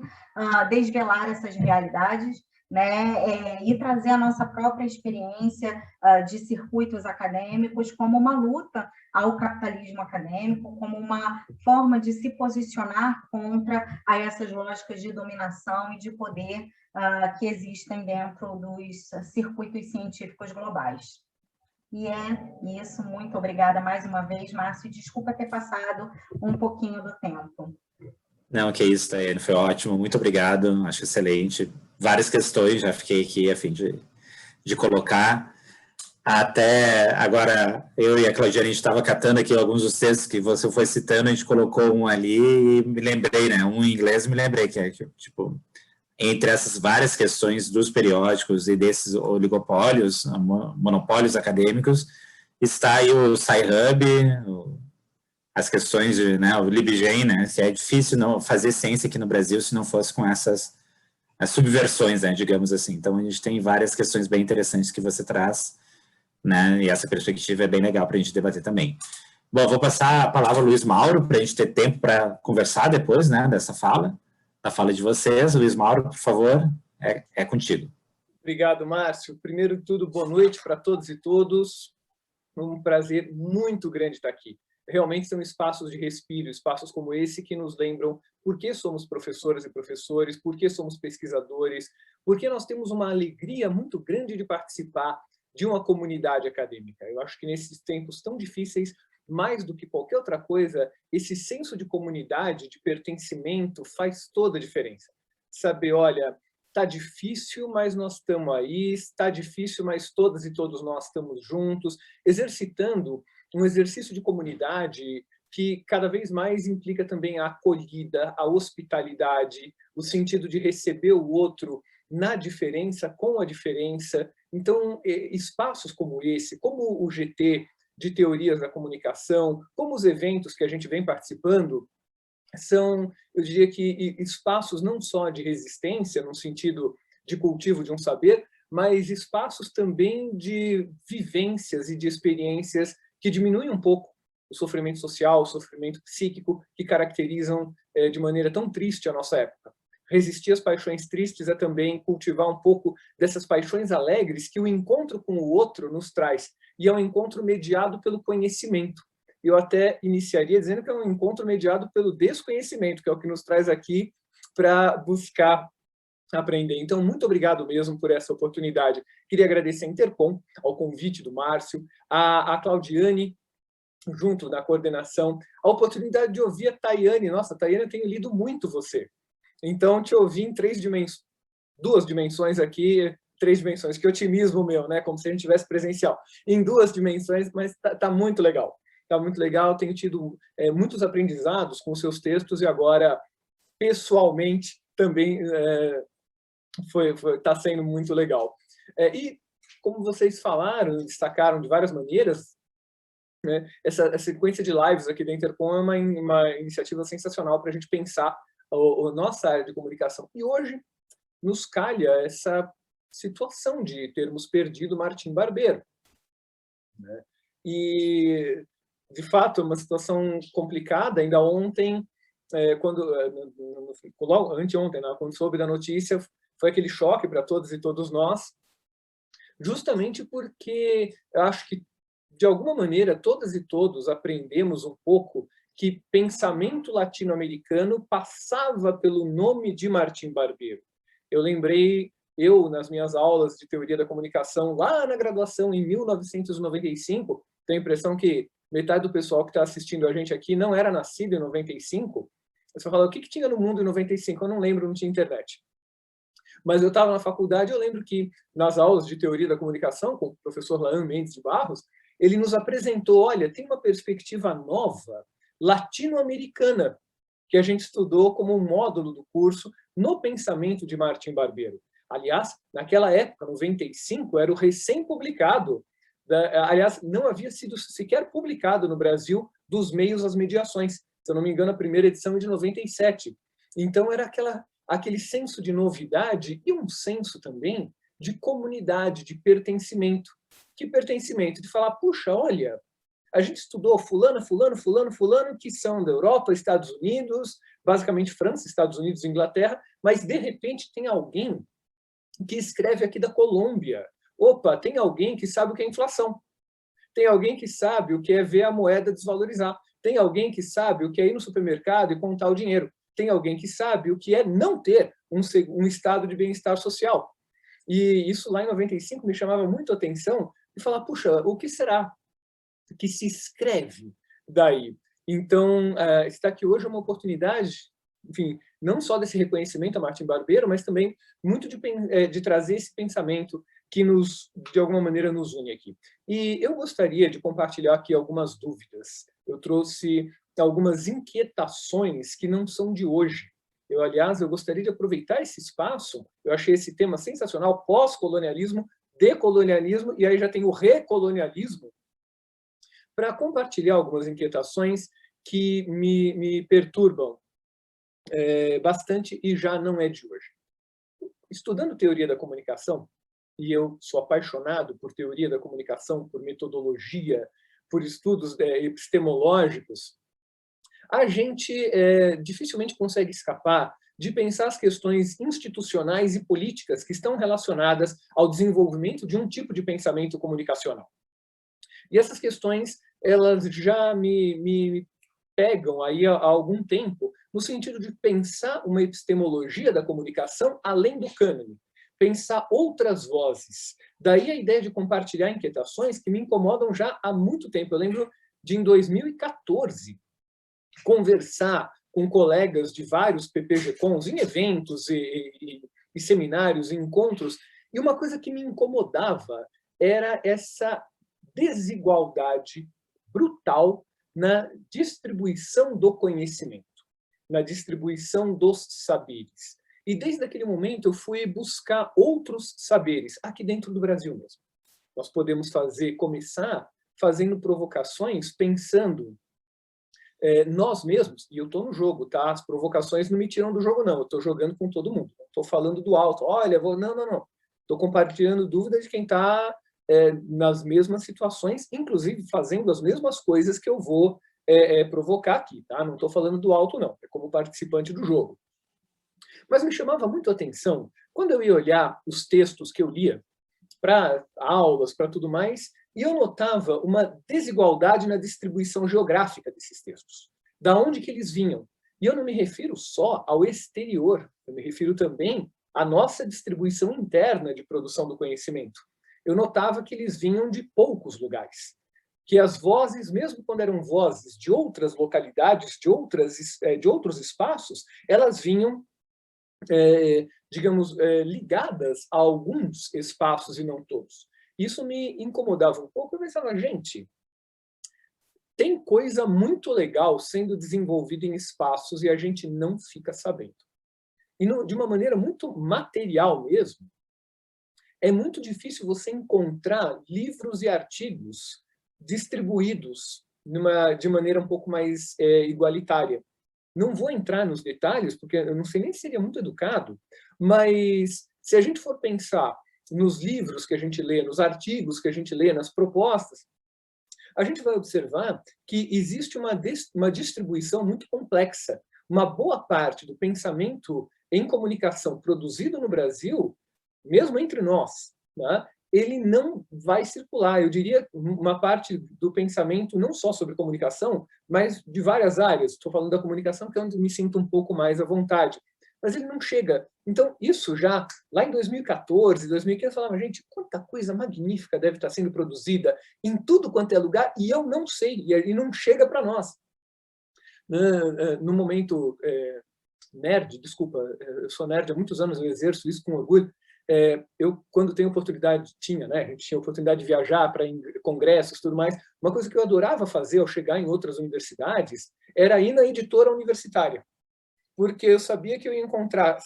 desvelar essas realidades, né, e trazer a nossa própria experiência de circuitos acadêmicos como uma luta ao capitalismo acadêmico, como uma forma de se posicionar contra essas lógicas de dominação e de poder que existem dentro dos circuitos científicos globais. E é isso, muito obrigada mais uma vez, Márcio, desculpa ter passado um pouquinho do tempo. Não, que isso, Tayane, foi ótimo, muito obrigado, acho excelente. Várias questões, já fiquei aqui a fim de colocar. Até agora, eu e a Claudiane, a gente estava catando aqui alguns dos textos que você foi citando, a gente colocou um ali e me lembrei, né, um em inglês, me lembrei que é, tipo, entre essas várias questões dos periódicos e desses oligopólios, monopólios acadêmicos, está aí o Sci-Hub, as questões de, né, o LibGen, né, se é difícil não fazer ciência aqui no Brasil se não fosse com essas as subversões, né, digamos assim. Então, a gente tem várias questões bem interessantes que você traz, né, e essa perspectiva é bem legal para a gente debater também. Bom, vou passar a palavra ao Luiz Mauro, para a gente ter tempo para conversar depois, né, dessa fala, da fala de vocês. Luiz Mauro, por favor, é contigo. Obrigado, Márcio. Primeiro de tudo, boa noite para todos e todas. Um prazer muito grande estar aqui. Realmente são espaços de respiro, espaços como esse que nos lembram por que somos professoras e professores, por que somos pesquisadores, porque nós temos uma alegria muito grande de participar de uma comunidade acadêmica. Eu acho que nesses tempos tão difíceis, mais do que qualquer outra coisa, esse senso de comunidade, de pertencimento, faz toda a diferença. Saber, olha, está difícil, mas nós estamos aí, está difícil, mas todas e todos nós estamos juntos, exercitando um exercício de comunidade que cada vez mais implica também a acolhida, a hospitalidade, o sentido de receber o outro na diferença, com a diferença. Então, espaços como esse, como o GT de Teorias da Comunicação, como os eventos que a gente vem participando, são, eu diria que, espaços não só de resistência, no sentido de cultivo de um saber, mas espaços também de vivências e de experiências que diminuem um pouco o sofrimento social, o sofrimento psíquico, que caracterizam de maneira tão triste a nossa época. Resistir às paixões tristes é também cultivar um pouco dessas paixões alegres que o encontro com o outro nos traz, e é um encontro mediado pelo conhecimento. Eu até iniciaria dizendo que é um encontro mediado pelo desconhecimento, que é o que nos traz aqui para buscar aprender. Então, muito obrigado mesmo por essa oportunidade. Queria agradecer a Intercom, ao convite do Márcio, a Claudiane, junto da coordenação, a oportunidade de ouvir a Tayane. Nossa, Tayane, eu tenho lido muito você. Então, te ouvi em duas dimensões aqui, 3 dimensões, que otimismo meu, né? Como se a gente tivesse presencial. Em 2 dimensões, mas tá muito legal. Está muito legal, tenho tido muitos aprendizados com seus textos e agora, pessoalmente, também está sendo muito legal. E, como vocês falaram, destacaram de várias maneiras, né, essa sequência de lives aqui da Intercom é uma iniciativa sensacional para a gente pensar a nossa área de comunicação. E hoje nos calha essa situação de termos perdido Martim Barbeiro, né? E, de fato, é uma situação complicada. Ainda ontem, anteontem, né, quando soube da notícia, foi aquele choque para todas e todos nós, justamente porque eu acho que, de alguma maneira, todas e todos aprendemos um pouco que pensamento latino-americano passava pelo nome de Martim Barbeiro. Eu lembrei, nas minhas aulas de teoria da comunicação, lá na graduação, em 1995, tenho a impressão que metade do pessoal que está assistindo a gente aqui não era nascido em 95. Você vai falar, o que tinha no mundo em 95? Eu não lembro, não tinha internet. Mas eu estava na faculdade, eu lembro que nas aulas de teoria da comunicação, com o professor Laán Mendes de Barros, ele nos apresentou, olha, tem uma perspectiva nova, latino-americana, que a gente estudou como um módulo do curso no pensamento de Martim Barbeiro. Aliás, naquela época, 95, era o recém-publicado, aliás, não havia sido sequer publicado no Brasil dos meios às mediações. Se eu não me engano, a primeira edição é de 97. Então, era aquele senso de novidade e um senso também de comunidade, de pertencimento. Que pertencimento, de falar, puxa, olha, a gente estudou fulano, fulano, fulano, fulano, que são da Europa, Estados Unidos, basicamente França, Estados Unidos e Inglaterra, mas, de repente, tem alguém que escreve aqui da Colômbia. Opa, tem alguém que sabe o que é inflação. Tem alguém que sabe o que é ver a moeda desvalorizar. Tem alguém que sabe o que é ir no supermercado e contar o dinheiro. Tem alguém que sabe o que é não ter um estado de bem-estar social. E isso lá em 95 me chamava muito a atenção de falar, puxa, o que será que se escreve daí? Então, está aqui hoje uma oportunidade, enfim, não só desse reconhecimento a Martim Barbeiro, mas também muito de trazer esse pensamento que de alguma maneira, nos une aqui. E eu gostaria de compartilhar aqui algumas dúvidas. Eu trouxe algumas inquietações que não são de hoje. Aliás, eu gostaria de aproveitar esse espaço, eu achei esse tema sensacional, pós-colonialismo, decolonialismo, e aí já tem o recolonialismo, para compartilhar algumas inquietações que me perturbam bastante e já não é de hoje. Estudando teoria da comunicação, e eu sou apaixonado por teoria da comunicação, por metodologia, por estudos epistemológicos, a gente dificilmente consegue escapar de pensar as questões institucionais e políticas que estão relacionadas ao desenvolvimento de um tipo de pensamento comunicacional. E essas questões, elas já me pegam aí há algum tempo, no sentido de pensar uma epistemologia da comunicação além do cânone, pensar outras vozes. Daí a ideia de compartilhar inquietações que me incomodam já há muito tempo. Eu lembro de, em 2014, conversar com colegas de vários PPG-Cons em eventos e seminários, e encontros, e uma coisa que me incomodava era essa desigualdade brutal na distribuição do conhecimento, na distribuição dos saberes. E desde aquele momento eu fui buscar outros saberes, aqui dentro do Brasil mesmo. Nós podemos começar fazendo provocações, pensando nós mesmos, e eu estou no jogo, tá? As provocações não me tiram do jogo, não. Eu estou jogando com todo mundo. Não estou falando do alto. Olha, não. Estou compartilhando dúvidas de quem está nas mesmas situações, inclusive fazendo as mesmas coisas que eu vou provocar aqui, tá? Não estou falando do alto, não. É como participante do jogo. Mas me chamava muito a atenção, quando eu ia olhar os textos que eu lia, para aulas, para tudo mais, e eu notava uma desigualdade na distribuição geográfica desses textos. Da onde que eles vinham? E eu não me refiro só ao exterior, eu me refiro também à nossa distribuição interna de produção do conhecimento. Eu notava que eles vinham de poucos lugares, que as vozes, mesmo quando eram vozes de outras localidades, de outros espaços, elas vinham digamos, ligadas a alguns espaços e não todos. Isso me incomodava um pouco. Eu pensava, gente, tem coisa muito legal sendo desenvolvida em espaços e a gente não fica sabendo. E de uma maneira muito material mesmo, é muito difícil você encontrar livros e artigos distribuídos de maneira um pouco mais igualitária. Não vou entrar nos detalhes, porque eu não sei nem se seria muito educado, mas se a gente for pensar nos livros que a gente lê, nos artigos que a gente lê, nas propostas, a gente vai observar que existe uma distribuição muito complexa. Uma boa parte do pensamento em comunicação produzido no Brasil, mesmo entre nós, né, ele não vai circular. Eu diria uma parte do pensamento, não só sobre comunicação, mas de várias áreas. Estou falando da comunicação, que é onde me sinto um pouco mais à vontade. Mas ele não chega. Então, isso já, lá em 2014, 2015, eu falava, gente, quanta coisa magnífica deve estar sendo produzida em tudo quanto é lugar, e eu não sei, e não chega para nós. No momento nerd, desculpa, eu sou nerd há muitos anos, eu exerço isso com orgulho. Eu, quando tenho oportunidade, a gente tinha oportunidade de viajar para congressos e tudo mais, uma coisa que eu adorava fazer ao chegar em outras universidades era ir na editora universitária, porque eu sabia que eu ia encontrar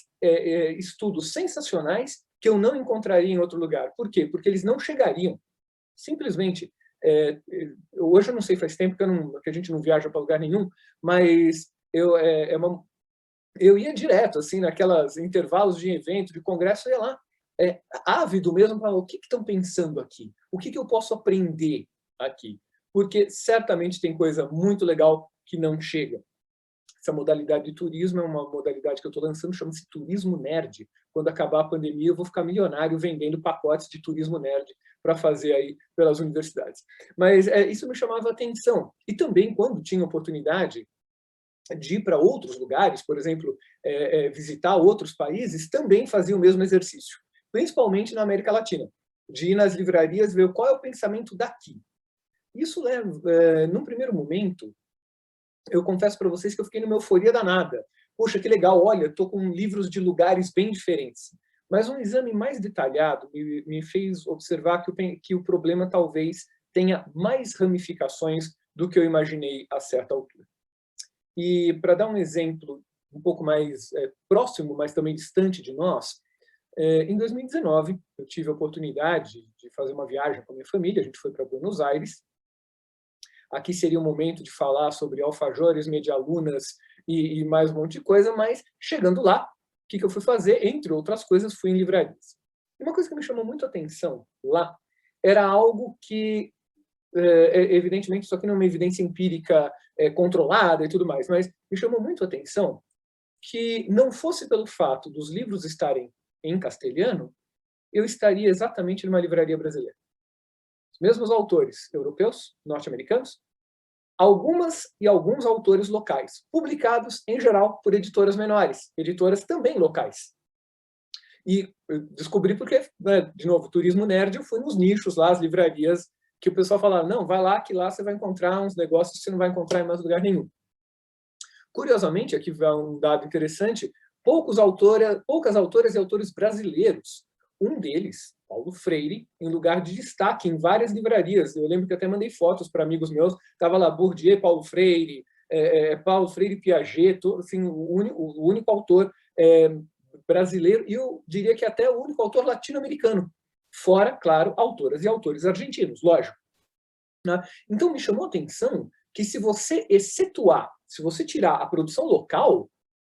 estudos sensacionais que eu não encontraria em outro lugar. Por quê? Porque eles não chegariam. Simplesmente, hoje eu não sei, faz tempo que a gente não viaja para lugar nenhum, mas eu ia direto, assim, naquelas intervalos de evento, de congresso, eu ia lá. ávido mesmo para o que estão pensando aqui, o que eu posso aprender aqui, porque certamente tem coisa muito legal que não chega. Essa modalidade de turismo é uma modalidade que eu estou lançando, chama-se Turismo Nerd. Quando acabar a pandemia, eu vou ficar milionário vendendo pacotes de turismo nerd para fazer aí pelas universidades. Mas isso me chamava a atenção. E também, quando tinha oportunidade de ir para outros lugares, por exemplo, visitar outros países, também fazia o mesmo exercício, principalmente na América Latina, de ir nas livrarias ver qual é o pensamento daqui. Isso leva, num primeiro momento, eu confesso para vocês que eu fiquei numa euforia danada. Poxa, que legal, olha, estou com livros de lugares bem diferentes. Mas um exame mais detalhado me fez observar que o problema talvez tenha mais ramificações do que eu imaginei a certa altura. E para dar um exemplo um pouco mais próximo, mas também distante de nós, em 2019, eu tive a oportunidade de fazer uma viagem com a minha família, a gente foi para Buenos Aires. Aqui seria o momento de falar sobre alfajores, medialunas e mais um monte de coisa, mas chegando lá, o que eu fui fazer? Entre outras coisas, fui em livrarias. E uma coisa que me chamou muito a atenção lá era algo que, evidentemente, isso aqui não é uma evidência empírica controlada e tudo mais, mas me chamou muito a atenção que não fosse pelo fato dos livros estarem em castelhano, eu estaria exatamente numa livraria brasileira. Os mesmos autores europeus, norte-americanos, algumas e alguns autores locais, publicados, em geral, por editoras menores, editoras também locais. E eu descobri porque, de novo, turismo nerd, eu fui nos nichos lá, as livrarias, que o pessoal falava, não, vai lá, que lá você vai encontrar uns negócios que você não vai encontrar em mais lugar nenhum. Curiosamente, aqui vai um dado interessante, poucas autoras e autores brasileiros. Um deles, Paulo Freire, em lugar de destaque em várias livrarias. Eu lembro que até mandei fotos para amigos meus, estava lá Bourdieu, Paulo Freire e Piaget, assim, o único autor brasileiro, e eu diria que até o único autor latino-americano, fora, claro, autoras e autores argentinos, lógico. Né? Então, me chamou a atenção que se você excetuar, se você tirar a produção local,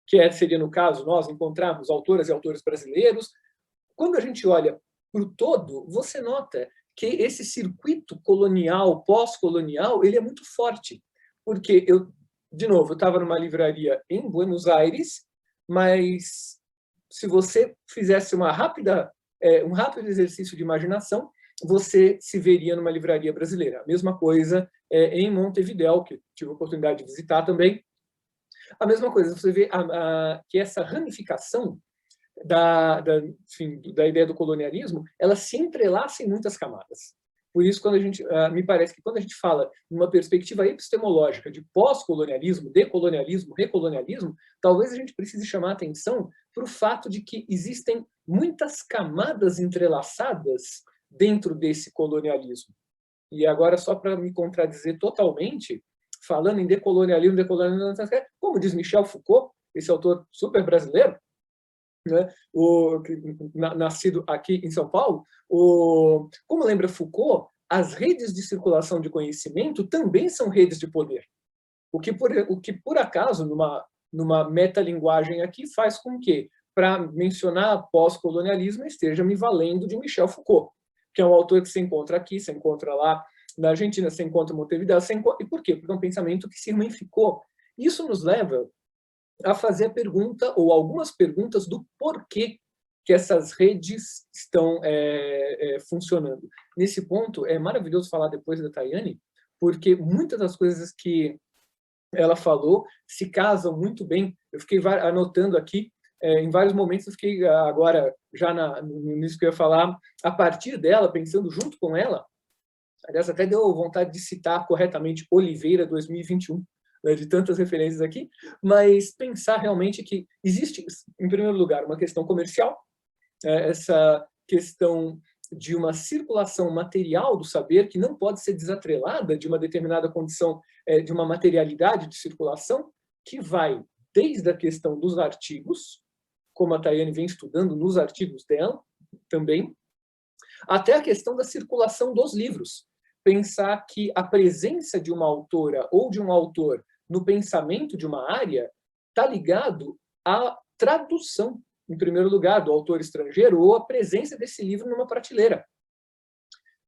que seria, no caso, nós encontrarmos autoras e autores brasileiros, quando a gente olha para o todo, você nota que esse circuito colonial, pós-colonial, ele é muito forte. Porque de novo, eu estava numa livraria em Buenos Aires, mas se você fizesse um rápido exercício de imaginação, você se veria numa livraria brasileira. A mesma coisa em Montevidéu, que tive a oportunidade de visitar também. A mesma coisa, você vê que essa ramificação da ideia do colonialismo, ela se entrelaça em muitas camadas. Por isso, me parece que quando a gente fala numa perspectiva epistemológica de pós-colonialismo, decolonialismo, recolonialismo, talvez a gente precise chamar a atenção para o fato de que existem muitas camadas entrelaçadas dentro desse colonialismo. E agora, só para me contradizer totalmente, falando em decolonialismo, como diz Michel Foucault, esse autor super brasileiro, né, nascido aqui em São Paulo, como lembra Foucault, as redes de circulação de conhecimento também são redes de poder. O que por acaso, numa metalinguagem aqui, faz com que, para mencionar pós-colonialismo, esteja me valendo de Michel Foucault, que é um autor que se encontra aqui, se encontra lá na Argentina, se encontra em Montevidéu. E por quê? Porque é um pensamento que se ramificou. Isso nos leva a fazer a pergunta, ou algumas perguntas, do porquê que essas redes estão funcionando. Nesse ponto, é maravilhoso falar depois da Tayane, porque muitas das coisas que ela falou se casam muito bem. Eu fiquei anotando aqui, em vários momentos, eu fiquei agora, já no início que eu ia falar, a partir dela, pensando junto com ela, aliás, até deu vontade de citar corretamente Oliveira 2021, de tantas referências aqui, mas pensar realmente que existe, em primeiro lugar, uma questão comercial, essa questão de uma circulação material do saber que não pode ser desatrelada de uma determinada condição de uma materialidade de circulação, que vai desde a questão dos artigos, como a Tayane vem estudando nos artigos dela também, até a questão da circulação dos livros. Pensar que a presença de uma autora ou de um autor no pensamento de uma área está ligado à tradução em primeiro lugar, do autor estrangeiro ou a presença desse livro numa prateleira.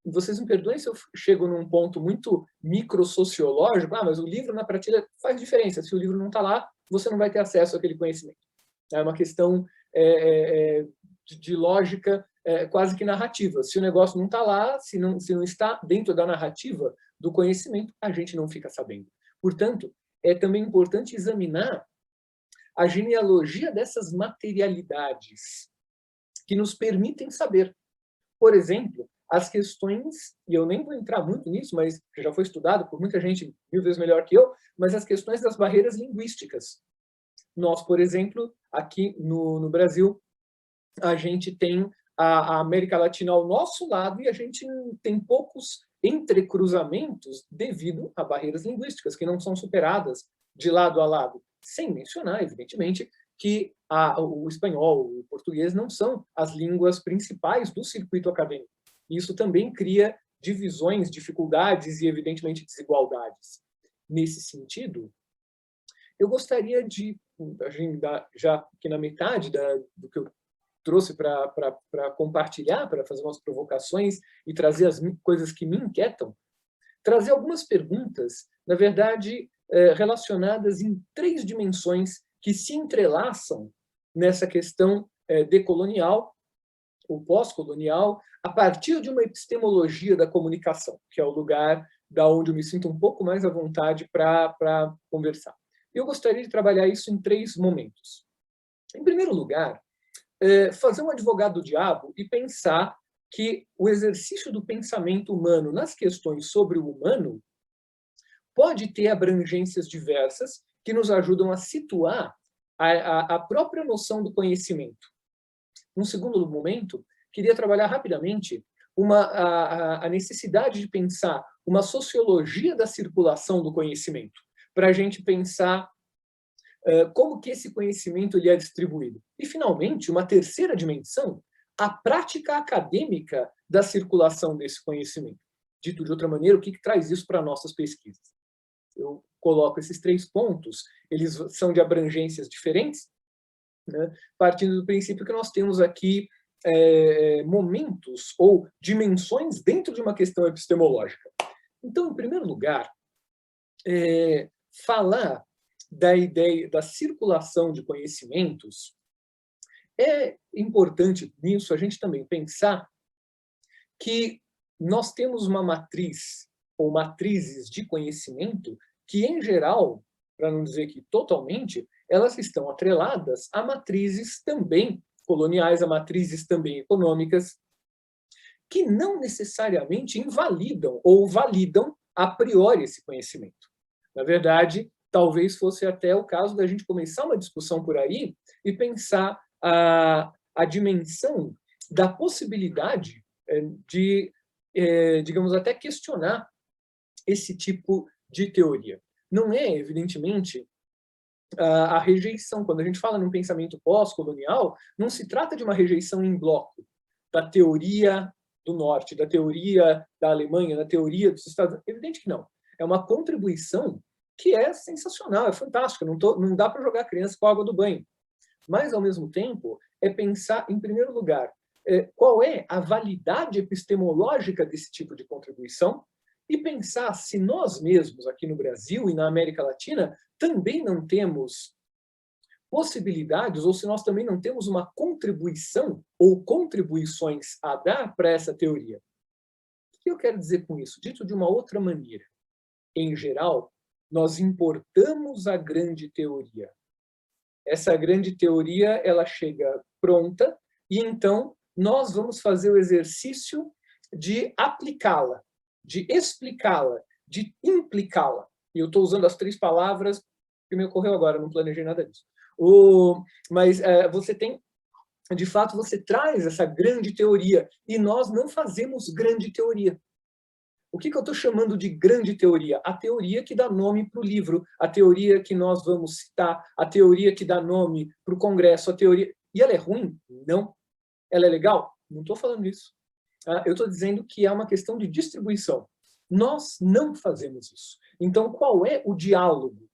E vocês me perdoem se eu chego num ponto muito microsociológico, mas o livro na prateleira faz diferença. Se o livro não está lá, você não vai ter acesso àquele conhecimento. É uma questão de lógica quase que narrativa. Se o negócio não está lá, se não está dentro da narrativa do conhecimento, a gente não fica sabendo. Portanto, é também importante examinar a genealogia dessas materialidades que nos permitem saber. Por exemplo, as questões, e eu nem vou entrar muito nisso, mas já foi estudado por muita gente 1000 vezes melhor que eu, mas as questões das barreiras linguísticas. Nós, por exemplo, aqui no Brasil, a gente tem a América Latina ao nosso lado e a gente tem poucos entrecruzamentos devido a barreiras linguísticas que não são superadas de lado a lado. Sem mencionar, evidentemente, que o espanhol e o português não são as línguas principais do circuito acadêmico. Isso também cria divisões, dificuldades e, evidentemente, desigualdades. Nesse sentido, eu gostaria de, já aqui na metade do que eu trouxe para compartilhar, para fazer umas provocações e trazer as coisas que me inquietam, trazer algumas perguntas, na verdade, relacionadas em 3 dimensões que se entrelaçam nessa questão decolonial, ou pós-colonial, a partir de uma epistemologia da comunicação, que é o lugar da onde eu me sinto um pouco mais à vontade para conversar. Eu gostaria de trabalhar isso em 3 momentos. Em primeiro lugar, fazer um advogado do diabo e pensar que o exercício do pensamento humano nas questões sobre o humano pode ter abrangências diversas que nos ajudam a situar a própria noção do conhecimento. Num segundo momento, queria trabalhar rapidamente a necessidade de pensar uma sociologia da circulação do conhecimento, para a gente pensar como que esse conhecimento ele é distribuído. E, finalmente, uma terceira dimensão, a prática acadêmica da circulação desse conhecimento. Dito de outra maneira, o que traz isso para nossas pesquisas? Eu coloco esses 3 pontos, eles são de abrangências diferentes, né, partindo do princípio que nós temos aqui momentos ou dimensões dentro de uma questão epistemológica. Então, em primeiro lugar, falar da ideia da circulação de conhecimentos, é importante nisso a gente também pensar que nós temos uma matriz ou matrizes de conhecimento que, em geral, para não dizer que totalmente, elas estão atreladas a matrizes também coloniais, a matrizes também econômicas, que não necessariamente invalidam ou validam a priori esse conhecimento. Na verdade, talvez fosse até o caso da gente começar uma discussão por aí e pensar a dimensão da possibilidade de, digamos, até questionar esse tipo de teoria. Não é, evidentemente, a rejeição. Quando a gente fala num pensamento pós-colonial, não se trata de uma rejeição em bloco da teoria do Norte, da teoria da Alemanha, da teoria dos Estados Unidos. Evidente que não. É uma contribuição que é sensacional, é fantástica, não dá para jogar a criança com a água do banho. Mas, ao mesmo tempo, é pensar, em primeiro lugar, qual é a validade epistemológica desse tipo de contribuição e pensar se nós mesmos, aqui no Brasil e na América Latina, também não temos possibilidades, ou se nós também não temos uma contribuição ou contribuições a dar para essa teoria. O que eu quero dizer com isso? Dito de uma outra maneira, em geral, nós importamos a grande teoria. Essa grande teoria, ela chega pronta e então nós vamos fazer o exercício de aplicá-la, de explicá-la, de implicá-la. E eu estou usando as 3 palavras que me ocorreu agora, não planejei nada disso. Mas você tem, de fato, você traz essa grande teoria e nós não fazemos grande teoria. O que eu estou chamando de grande teoria? A teoria que dá nome para o livro, a teoria que nós vamos citar, a teoria que dá nome para o congresso, a teoria... E ela é ruim? Não. Ela é legal? Não estou falando isso. Eu estou dizendo que é uma questão de distribuição. Nós não fazemos isso. Então, qual é o diálogo?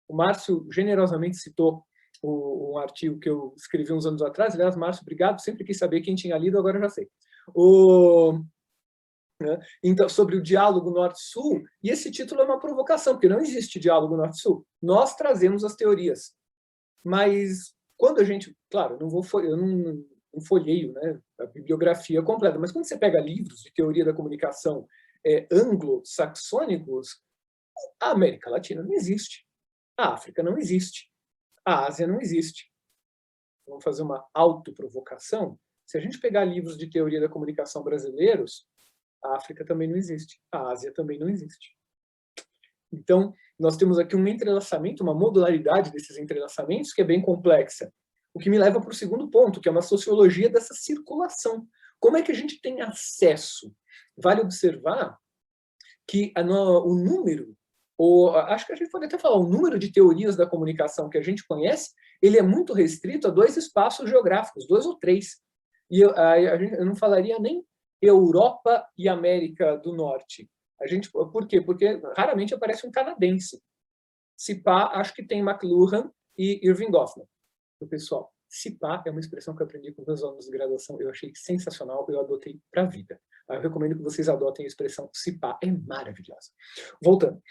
O Márcio generosamente citou um artigo que eu escrevi uns anos atrás. Aliás, Márcio, obrigado, sempre quis saber quem tinha lido, agora já sei. Então, sobre o diálogo Norte-Sul, e esse título é uma provocação, porque não existe diálogo Norte-Sul. Nós trazemos as teorias, mas quando a gente... Claro, eu não folheio, né, a bibliografia completa, mas quando você pega livros de teoria da comunicação anglo-saxônicos, a América Latina não existe, a África não existe, a Ásia não existe. Vamos fazer uma autoprovocação. Se a gente pegar livros de teoria da comunicação brasileiros, a África também não existe, a Ásia também não existe. Então, nós temos aqui um entrelaçamento, uma modularidade desses entrelaçamentos que é bem complexa. O que me leva para o segundo ponto, que é uma sociologia dessa circulação. Como é que a gente tem acesso? Vale observar que o número, ou acho que a gente pode até falar, o número de teorias da comunicação que a gente conhece, ele é muito restrito a 2 espaços geográficos, 2 ou 3. E eu não falaria nem Europa e América do Norte. Por quê? Porque raramente aparece um canadense. Se pá, acho que tem McLuhan e Irving Goffman. O pessoal, se pá é uma expressão que eu aprendi com meus alunos de graduação, eu achei sensacional, eu adotei para a vida. Eu recomendo que vocês adotem a expressão se pá, é maravilhosa. Voltando.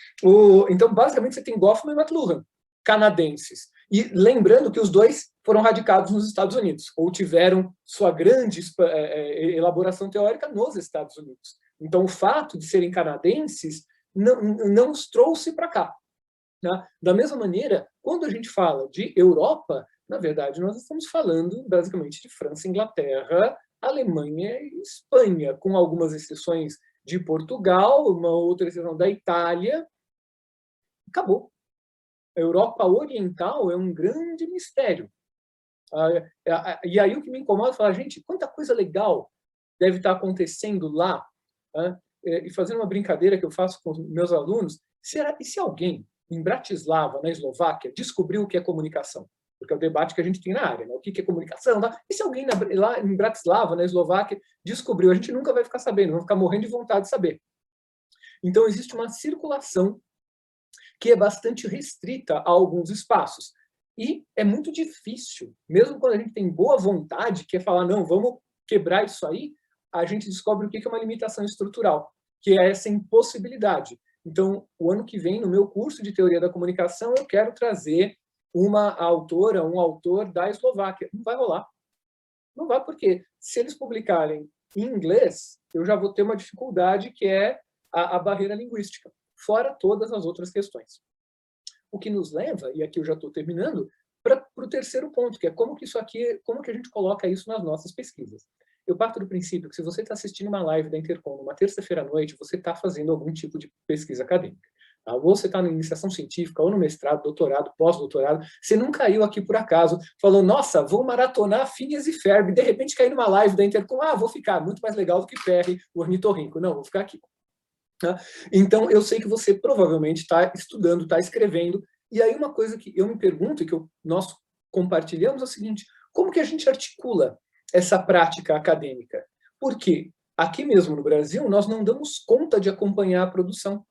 Então, basicamente, você tem Goffman e McLuhan, canadenses. E lembrando que os dois foram radicados nos Estados Unidos, ou tiveram sua grande elaboração teórica nos Estados Unidos. Então, o fato de serem canadenses não os trouxe para cá. Né? Da mesma maneira, quando a gente fala de Europa, na verdade, nós estamos falando basicamente de França, Inglaterra, Alemanha e Espanha, com algumas exceções de Portugal, uma outra exceção da Itália. Acabou. A Europa Oriental é um grande mistério. E aí o que me incomoda é falar, gente, quanta coisa legal deve estar acontecendo lá. E fazendo uma brincadeira que eu faço com meus alunos, e se alguém em Bratislava, na Eslováquia, descobriu o que é comunicação? Porque é o debate que a gente tem na área, né? O que é comunicação? Tá? E se alguém lá em Bratislava, na Eslováquia, descobriu? A gente nunca vai ficar sabendo, vai ficar morrendo de vontade de saber. Então, existe uma circulação que é bastante restrita a alguns espaços. E é muito difícil, mesmo quando a gente tem boa vontade, que é falar, não, vamos quebrar isso aí, a gente descobre o que é uma limitação estrutural, que é essa impossibilidade. Então, o ano que vem, no meu curso de Teoria da Comunicação, eu quero trazer uma autora, um autor da Eslováquia. Não vai rolar. Não vai, porque se eles publicarem em inglês, eu já vou ter uma dificuldade, que é a barreira linguística, fora todas as outras questões. O que nos leva, e aqui eu já estou terminando, para o terceiro ponto, que é como que a gente coloca isso nas nossas pesquisas. Eu parto do princípio que se você está assistindo uma live da Intercom numa terça-feira à noite, você está fazendo algum tipo de pesquisa acadêmica. Tá? Ou você está na iniciação científica, ou no mestrado, doutorado, pós-doutorado. Você não caiu aqui por acaso, falou, nossa, vou maratonar Phineas e Ferb, de repente cair numa live da Intercom, vou ficar muito mais legal do que Perry, o ornitorrinco. Não, vou ficar aqui. Tá? Então, eu sei que você provavelmente está estudando, está escrevendo. E aí uma coisa que eu me pergunto, e que nós compartilhamos, é o seguinte, como que a gente articula essa prática acadêmica? Porque aqui mesmo no Brasil, nós não damos conta de acompanhar a produção.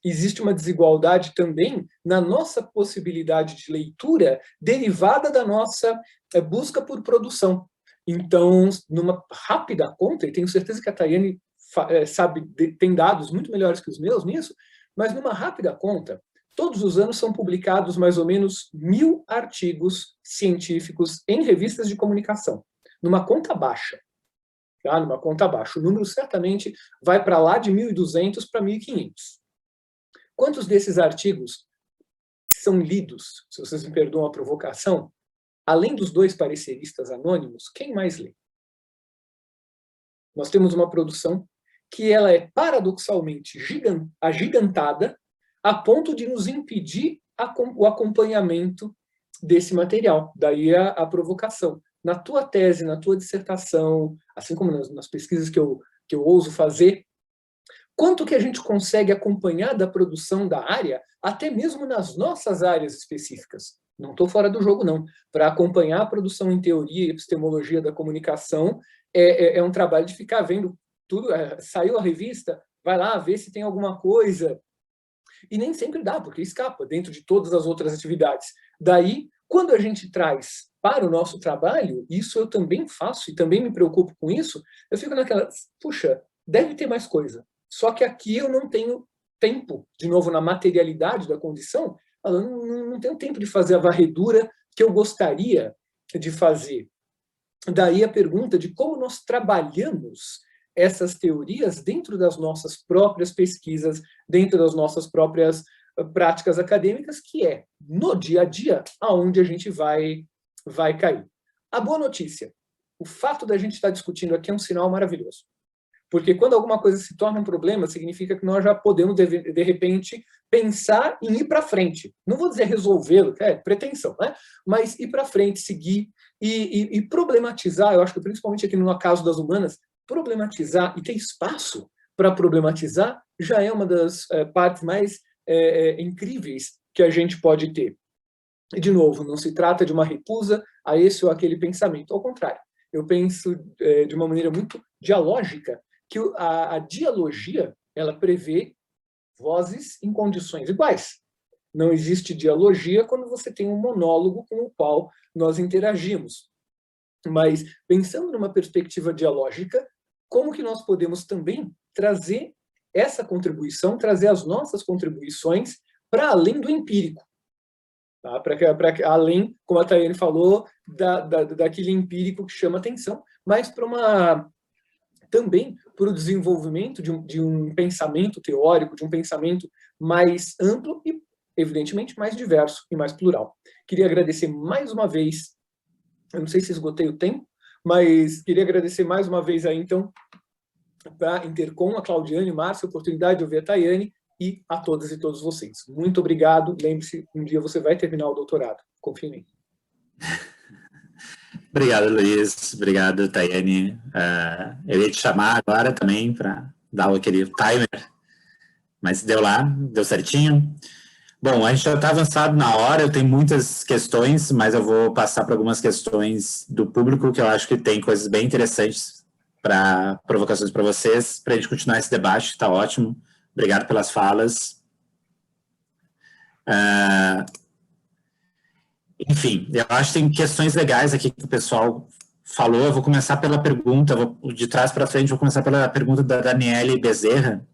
Existe uma desigualdade também na nossa possibilidade de leitura derivada da nossa busca por produção. Então, numa rápida conta, e tenho certeza que a Tayane sabe, tem dados muito melhores que os meus nisso, mas numa rápida conta, todos os anos são publicados mais ou menos 1000 artigos científicos em revistas de comunicação. Numa conta baixa. Tá? Numa conta baixa. O número certamente vai para lá de 1.200 para 1.500. Quantos desses artigos são lidos, se vocês me perdoam a provocação, além dos 2 pareceristas anônimos, quem mais lê? Nós temos uma produção que ela é paradoxalmente agigantada a ponto de nos impedir o acompanhamento desse material. Daí a provocação. Na tua tese, na tua dissertação, assim como nas pesquisas que eu ouso fazer, quanto que a gente consegue acompanhar da produção da área, até mesmo nas nossas áreas específicas? Não estou fora do jogo, não. Para acompanhar a produção em teoria e epistemologia da comunicação, é um trabalho de ficar vendo tudo. Saiu a revista, vai lá ver se tem alguma coisa. E nem sempre dá, porque escapa dentro de todas as outras atividades. Daí, Quando a gente traz para o nosso trabalho, isso eu também faço e também me preocupo com isso, eu fico naquela, puxa, deve ter mais coisa. Só que aqui eu não tenho tempo, de novo, na materialidade da condição, eu não tenho tempo de fazer a varredura que eu gostaria de fazer. Daí a pergunta de como nós trabalhamos essas teorias dentro das nossas próprias pesquisas, dentro das nossas próprias práticas acadêmicas, que é no dia a dia aonde a gente vai cair. A boa notícia, o fato da gente estar discutindo aqui é um sinal maravilhoso. Porque quando alguma coisa se torna um problema, significa que nós já podemos, de repente, pensar em ir para frente. Não vou dizer resolvê-lo, é pretensão, né? Mas ir para frente, seguir e problematizar. Eu acho que principalmente aqui no caso das humanas, problematizar e ter espaço para problematizar já é uma das partes mais incríveis que a gente pode ter. E, de novo, não se trata de uma recusa a esse ou aquele pensamento. Ao contrário, eu penso de uma maneira muito dialógica que a dialogia, ela prevê vozes em condições iguais. Não existe dialogia quando você tem um monólogo com o qual nós interagimos. Mas, pensando numa perspectiva dialógica, como que nós podemos também trazer essa contribuição, trazer as nossas contribuições para além do empírico? Tá? Para além, como a Tayane falou, daquele empírico que chama atenção, mas também para o desenvolvimento de um pensamento teórico, de um pensamento mais amplo e, evidentemente, mais diverso e mais plural. Queria agradecer mais uma vez, eu não sei se esgotei o tempo, mas queria agradecer mais uma vez aí, então, para a Intercom, a Claudiane, Márcia, a oportunidade de ouvir a Tayane e a todas e todos vocês. Muito obrigado. Lembre-se, um dia você vai terminar o doutorado. Confie em mim. Obrigado, Luiz. Obrigado, Tayane. Eu ia te chamar agora também para dar aquele timer, mas deu certinho. Bom, a gente já está avançado na hora, eu tenho muitas questões, mas eu vou passar para algumas questões do público, que eu acho que tem coisas bem interessantes para provocações para vocês, para a gente continuar esse debate, está ótimo. Obrigado pelas falas. Enfim, eu acho que tem questões legais aqui que o pessoal falou. Eu vou começar pela pergunta, de trás para frente, vou começar pela pergunta da Daniele Bezerra,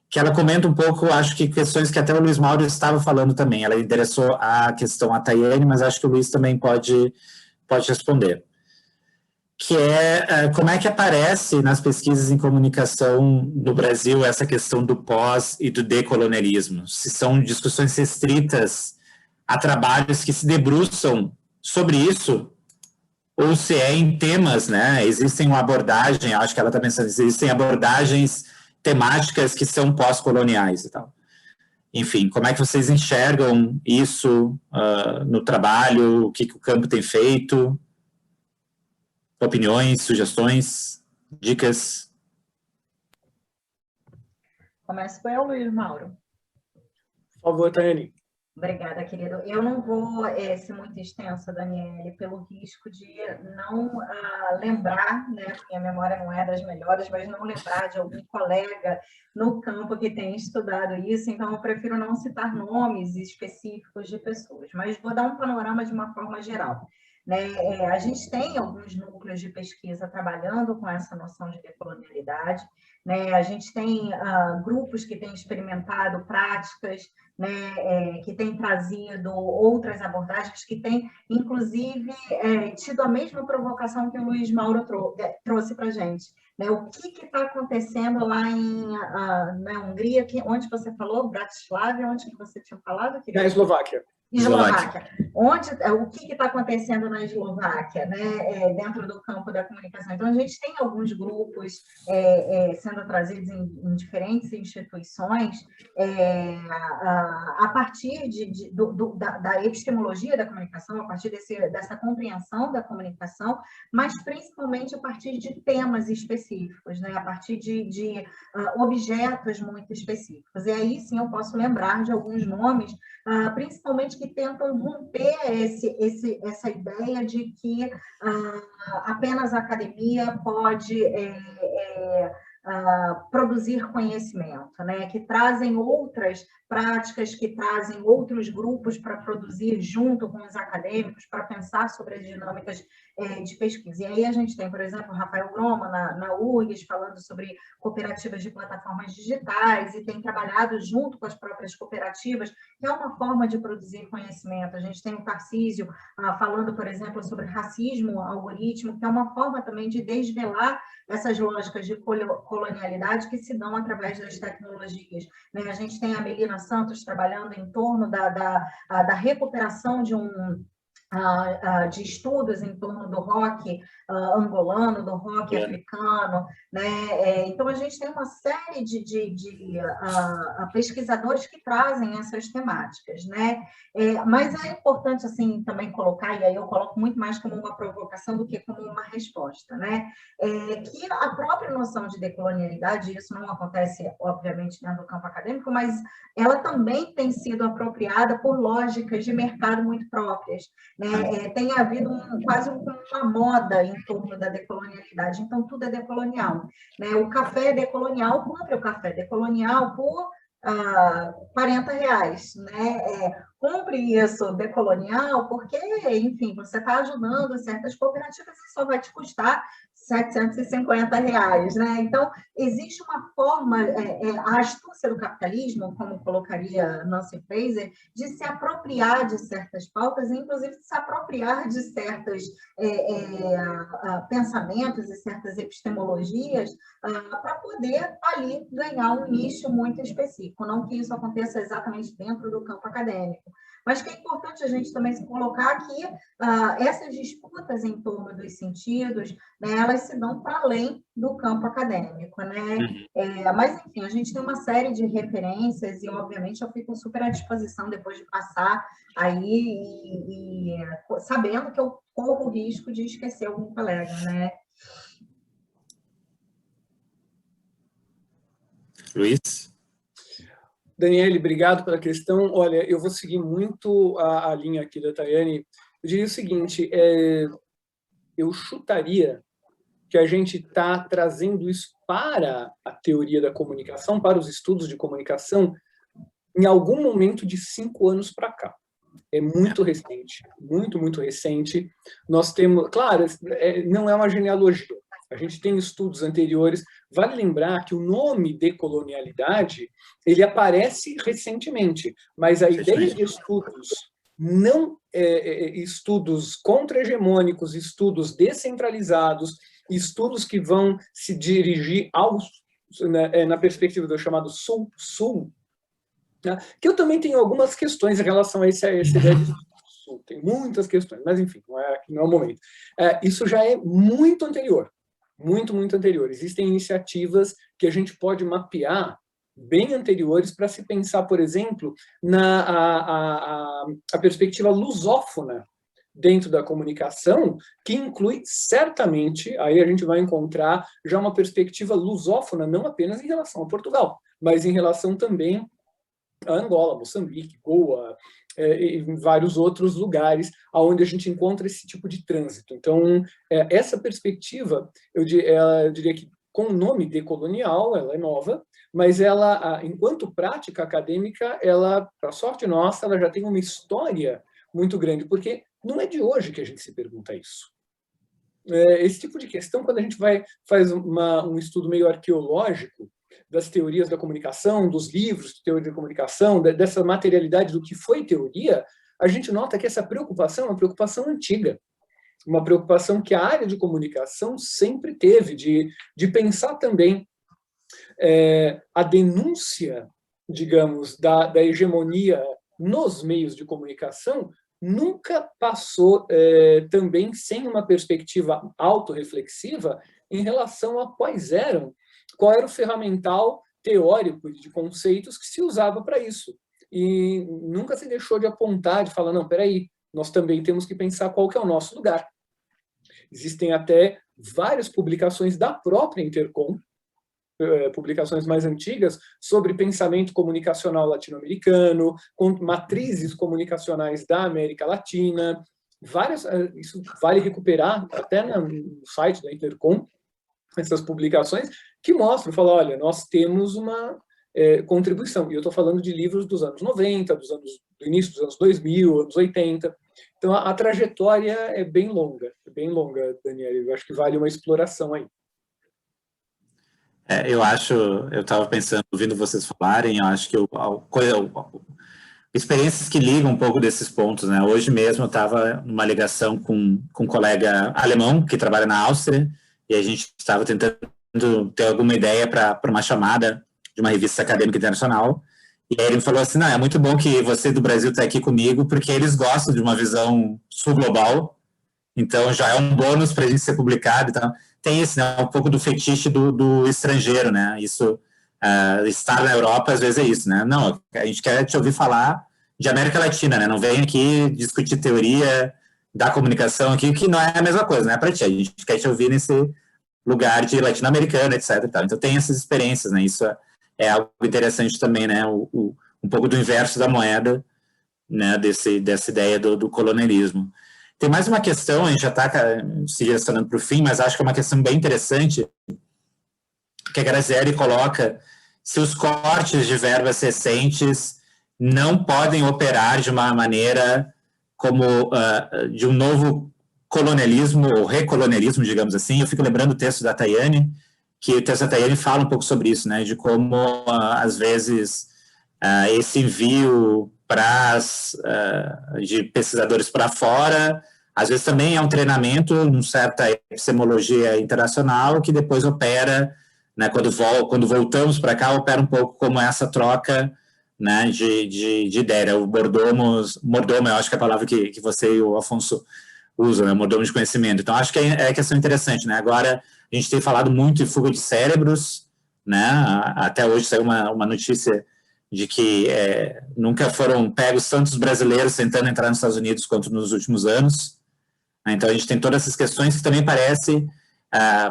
que ela comenta um pouco, acho que questões que até o Luiz Mauro estava falando também. Ela endereçou a questão à Tayane, mas acho que o Luiz também pode responder. Que é como é que aparece nas pesquisas em comunicação no Brasil essa questão do pós e do decolonialismo? Se são discussões restritas a trabalhos que se debruçam sobre isso, ou se é em temas, né? Existem uma abordagem, acho que ela está pensando, existem abordagens temáticas que são pós-coloniais e tal. Enfim, como é que vocês enxergam isso no trabalho, o que o campo tem feito? Opiniões, sugestões, dicas? Começo eu, Luiz Mauro. Por favor, Tayane. Obrigada, querido. Eu não vou ser muito extensa, Daniele, pelo risco de não lembrar, né? Minha memória não é das melhores, mas não lembrar de algum colega no campo que tenha estudado isso, então eu prefiro não citar nomes específicos de pessoas, mas vou dar um panorama de uma forma geral. Né? A gente tem alguns núcleos de pesquisa trabalhando com essa noção de decolonialidade, né? A gente tem grupos que têm experimentado práticas, né, que têm trazido outras abordagens, que têm, inclusive, tido a mesma provocação que o Luiz Mauro trouxe para a gente. Né? O que está acontecendo lá na Hungria, onde você falou, Bratislava, onde que você tinha falado? Na Eslováquia. Eslováquia. O que está acontecendo na Eslováquia, né, dentro do campo da comunicação? Então, a gente tem alguns grupos sendo trazidos em diferentes instituições a partir da epistemologia da comunicação, a partir dessa compreensão da comunicação, mas principalmente a partir de temas específicos, né, a partir de objetos muito específicos. E aí, sim, eu posso lembrar de alguns nomes, principalmente que tentam romper essa ideia de que apenas a academia pode produzir conhecimento, né? Que trazem outras práticas, que trazem outros grupos para produzir junto com os acadêmicos, para pensar sobre as dinâmicas de pesquisa. E aí a gente tem, por exemplo, o Rafael Groma, na URGS, falando sobre cooperativas de plataformas digitais, e tem trabalhado junto com as próprias cooperativas, que é uma forma de produzir conhecimento. A gente tem o Tarcísio falando, por exemplo, sobre racismo algoritmo, que é uma forma também de desvelar essas lógicas de colonialidade que se dão através das tecnologias. Né? A gente tem a Melina Santos trabalhando em torno da recuperação de estudos em torno do rock angolano, do rock africano, né? Então, a gente tem uma série de pesquisadores que trazem essas temáticas, né? Mas é importante, assim, também colocar, e aí eu coloco muito mais como uma provocação do que como uma resposta, né? Que a própria noção de decolonialidade, isso não acontece, obviamente, dentro do campo acadêmico, mas ela também tem sido apropriada por lógicas de mercado muito próprias, né? Tem havido quase uma moda em torno da decolonialidade, então tudo é decolonial, né? O café é decolonial, compre o café decolonial por R$40, né? Compre isso decolonial, porque, enfim, você está ajudando certas cooperativas e só vai te custar R$750, né? Então, existe uma forma, a astúcia do capitalismo, como colocaria Nancy Fraser, de se apropriar de certas pautas, e inclusive de se apropriar de certos pensamentos e certas epistemologias para poder ali ganhar um nicho muito específico. Não que isso aconteça exatamente dentro do campo acadêmico, mas que é importante a gente também se colocar que essas disputas em torno dos sentidos, né, elas se dão para além do campo acadêmico, né? Mas, enfim, a gente tem uma série de referências e, obviamente, eu fico super à disposição depois de passar aí sabendo que eu corro o risco de esquecer algum colega, né? Luiz? Daniele, obrigado pela questão. Olha, eu vou seguir muito a linha aqui da Tayane. Eu diria o seguinte, eu chutaria que a gente está trazendo isso para a teoria da comunicação, para os estudos de comunicação, em algum momento de 5 anos para cá. É muito recente, muito, muito recente. Nós temos, claro, não é uma genealogia. A gente tem estudos anteriores. Vale lembrar que o nome decolonialidade, ele aparece recentemente, mas a ideia de estudos não estudos contra-hegemônicos, estudos descentralizados, estudos que vão se dirigir na perspectiva do chamado Sul-Sul, né? Que eu também tenho algumas questões em relação a essa ideia de Sul. Tem muitas questões, mas enfim, não é o momento. Isso já é muito anterior. Muito, muito anterior. Existem iniciativas que a gente pode mapear bem anteriores para se pensar, por exemplo, a perspectiva lusófona dentro da comunicação, que inclui certamente, aí a gente vai encontrar já uma perspectiva lusófona, não apenas em relação a Portugal, mas em relação também a Angola, Moçambique, Goa, e vários outros lugares onde a gente encontra esse tipo de trânsito. Então, essa perspectiva, eu diria que com o nome decolonial, ela é nova, mas ela, enquanto prática acadêmica, ela, para sorte nossa, ela já tem uma história muito grande, porque não é de hoje que a gente se pergunta isso. Esse tipo de questão, quando a gente faz um estudo meio arqueológico das teorias da comunicação, dos livros de teoria da comunicação, dessa materialidade do que foi teoria, a gente nota que essa preocupação é uma preocupação antiga, uma preocupação que a área de comunicação sempre teve, de pensar também a denúncia, digamos, da hegemonia nos meios de comunicação, nunca passou também sem uma perspectiva autorreflexiva em relação a qual era o ferramental teórico de conceitos que se usava para isso. E nunca se deixou de apontar, de falar, não, peraí, nós também temos que pensar qual que é o nosso lugar. Existem até várias publicações da própria Intercom, publicações mais antigas, sobre pensamento comunicacional latino-americano, com matrizes comunicacionais da América Latina, isso vale recuperar até no site da Intercom, essas publicações que mostram, falam, olha, nós temos uma contribuição. E eu estou falando de livros dos anos 90, do início dos anos 2000, anos 80. Então, a trajetória é bem longa, Daniela. Eu acho que vale uma exploração aí. Eu estava pensando, ouvindo vocês falarem, eu acho que experiências que ligam um pouco desses pontos, né? Hoje mesmo eu estava numa ligação com um colega alemão que trabalha na Áustria, e a gente estava tentando ter alguma ideia para uma chamada de uma revista acadêmica internacional, e aí ele me falou assim, não, é muito bom que você do Brasil está aqui comigo, porque eles gostam de uma visão sul-global, então já é um bônus para a gente ser publicado. Então, tem esse, né, um pouco do fetiche do estrangeiro, né? Isso, estar na Europa, às vezes é isso, né? Não, a gente quer te ouvir falar de América Latina, né? Não vem aqui discutir teoria da comunicação aqui, que não é a mesma coisa, né? Para ti, a gente quer te ouvir nesse lugar de latino-americano, etc. Então, tem essas experiências, né? Isso é algo interessante também, né? Um pouco do inverso da moeda, né? Dessa ideia do colonialismo. Tem mais uma questão, a gente já está se direcionando para o fim, mas acho que é uma questão bem interessante, que a Graziele coloca, se os cortes de verbas recentes não podem operar de uma maneira como de um novo colonialismo, ou recolonialismo, digamos assim. Eu fico lembrando o texto da Tayane, que o texto da Tayane fala um pouco sobre isso, né, de como, às vezes, esse envio de pesquisadores para fora, às vezes também é um treinamento, uma certa epistemologia internacional, que depois opera, né, quando voltamos para cá, opera um pouco como essa troca, né, de ideia. O mordomo, eu acho que é a palavra que você e o Afonso usam, né, mordomo de conhecimento. Então, acho que é questão interessante, né? Agora, a gente tem falado muito em fuga de cérebros, né? Até hoje saiu uma notícia de que nunca foram pegos tantos brasileiros tentando entrar nos Estados Unidos quanto nos últimos anos. Então, a gente tem todas essas questões que também parece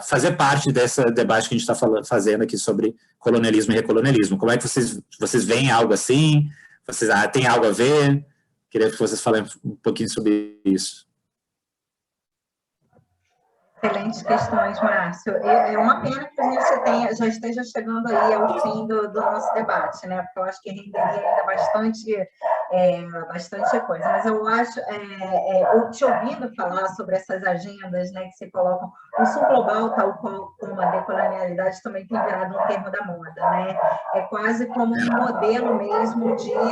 fazer parte desse debate que a gente está fazendo aqui sobre colonialismo e recolonialismo. Como é que vocês veem algo assim? Vocês têm algo a ver? Queria que vocês falem um pouquinho sobre isso. Excelentes questões, Márcio. É uma pena que a gente já esteja chegando aí ao fim do nosso debate, né? Porque eu acho que renderia ainda bastante coisa. Mas eu acho, te ouvindo falar sobre essas agendas, né, que se colocam, o sul global, tal como a decolonialidade, também tem virado um termo da moda, né? É quase como um modelo mesmo de... a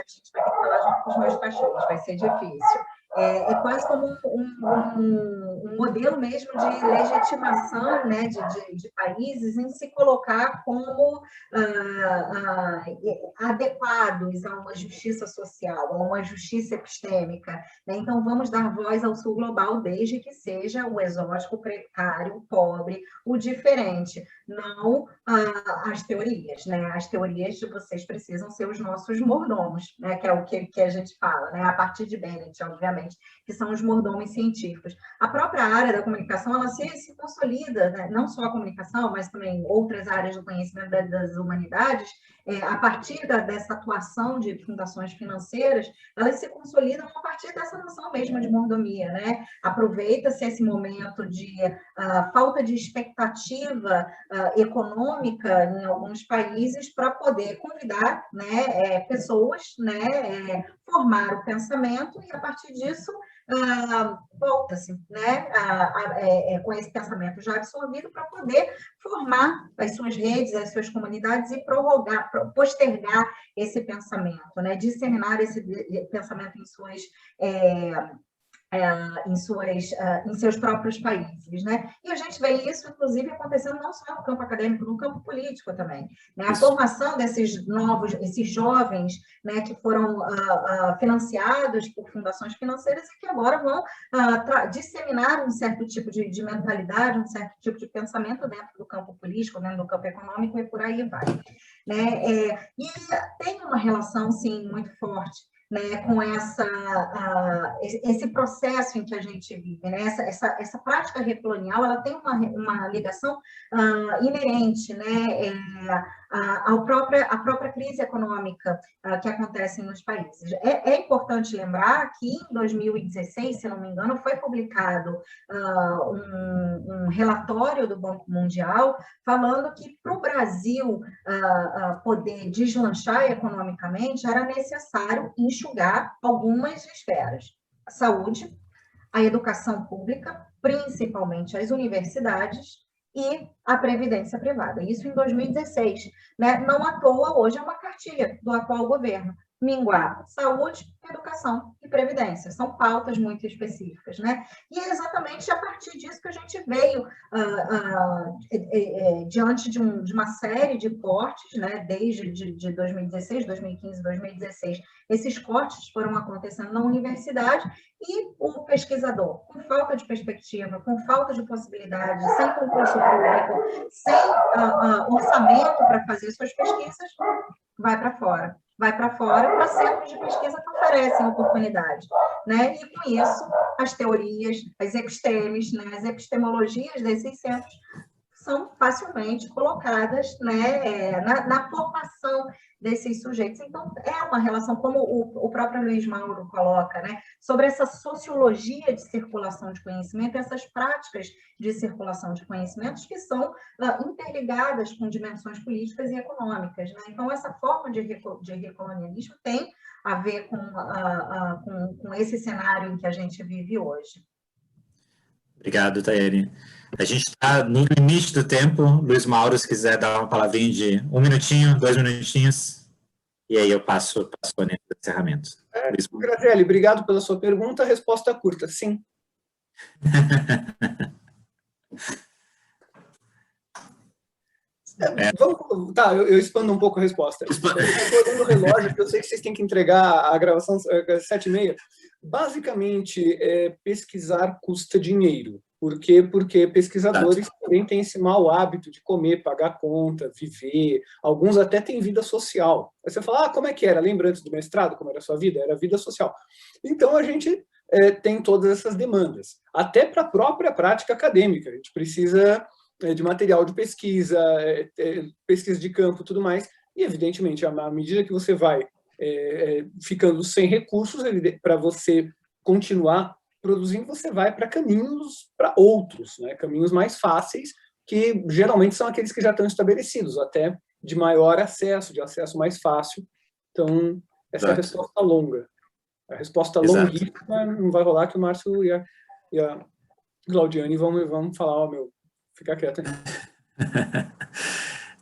gente vai ter que falar junto com os meus cachorros, vai ser difícil. É quase como um modelo mesmo de legitimação, né, de países em se colocar como adequados a uma justiça social, a uma justiça epistêmica, né? Então, vamos dar voz ao sul global desde que seja o exótico, o precário, o pobre, o diferente, não as teorias, né? As teorias de vocês precisam ser os nossos mordomos, né? Que é o que a gente fala, né? A partir de Bennett, obviamente, que são os mordomos científicos. A própria área da comunicação, ela se consolida, né? Não só a comunicação, mas também outras áreas do conhecimento das humanidades, a partir dessa atuação de fundações financeiras, elas se consolidam a partir dessa noção mesmo de mordomia, né? Aproveita-se esse momento de falta de expectativa econômica em alguns países para poder convidar, né, pessoas, né, formar o pensamento e, a partir disso, volta-se, né, com esse pensamento já absorvido para poder formar as suas redes, as suas comunidades e postergar esse pensamento, né, disseminar esse pensamento em seus próprios países, né? E a gente vê isso, inclusive, acontecendo não só no campo acadêmico, no campo político também, né? A formação esses jovens, né, que foram financiados por fundações financeiras e que agora vão disseminar um certo tipo de mentalidade, um certo tipo de pensamento dentro do campo político, dentro do campo econômico, e por aí vai, né? E tem uma relação, sim, muito forte, né, com esse processo em que a gente vive, né? Essa prática recolonial, ela tem uma ligação inerente, né, a própria crise econômica que acontece nos países. É importante lembrar que em 2016, se não me engano, foi publicado um relatório do Banco Mundial falando que para o Brasil poder deslanchar economicamente era necessário enxugar algumas esferas: a saúde, a educação pública, principalmente as universidades, e a previdência privada. Isso em 2016. Né? Não à toa, hoje é uma cartilha do atual governo. Minguar saúde, educação e previdência. São pautas muito específicas, né? E é exatamente a partir disso que a gente veio diante de uma série de cortes, né? Desde de 2016, 2015, 2016. Esses cortes foram acontecendo na universidade e o pesquisador, com falta de perspectiva, com falta de possibilidade, sem concurso público, sem orçamento para fazer suas pesquisas, vai para fora. Vai para fora para centros de pesquisa que oferecem oportunidade, né? E com isso, as teorias, as epistemes, né? As epistemologias desses centros são facilmente colocadas, né? Na formação desses sujeitos. Então, é uma relação, como o próprio Luiz Mauro coloca, né? Sobre essa sociologia de circulação de conhecimento, essas práticas de circulação de conhecimentos que são interligadas com dimensões políticas e econômicas, né? Então, essa forma de recolonialismo tem a ver com esse cenário em que a gente vive hoje. Obrigado, Tayane. A gente está no limite do tempo. Luiz Mauro, se quiser dar uma palavrinha de 1 minutinho, 2 minutinhos, e aí eu passo para a Sônia do encerramento. Graziele, obrigado pela sua pergunta. A resposta curta, sim. Eu expando um pouco a resposta. Eu estou olhando o relógio, porque eu sei que vocês têm que entregar a gravação às 7h30. Basicamente, pesquisar custa dinheiro. Por quê? Porque pesquisadores também têm esse mau hábito de comer, pagar conta, viver. Alguns até têm vida social. Aí você fala, como é que era? Lembra antes do mestrado como era a sua vida? Era vida social. Então, a gente tem todas essas demandas. Até para a própria prática acadêmica. A gente precisa de material de pesquisa, pesquisa de campo, tudo mais. E, evidentemente, à medida que você vai ficando sem recursos, para você continuar produzindo, você vai para caminhos para outros, né? Caminhos mais fáceis, que geralmente são aqueles que já estão estabelecidos, até de maior acesso, de acesso mais fácil. Então, essa é a resposta longa. A resposta longuíssima não vai rolar, que o Márcio e a Claudiane vão falar, fica quieto.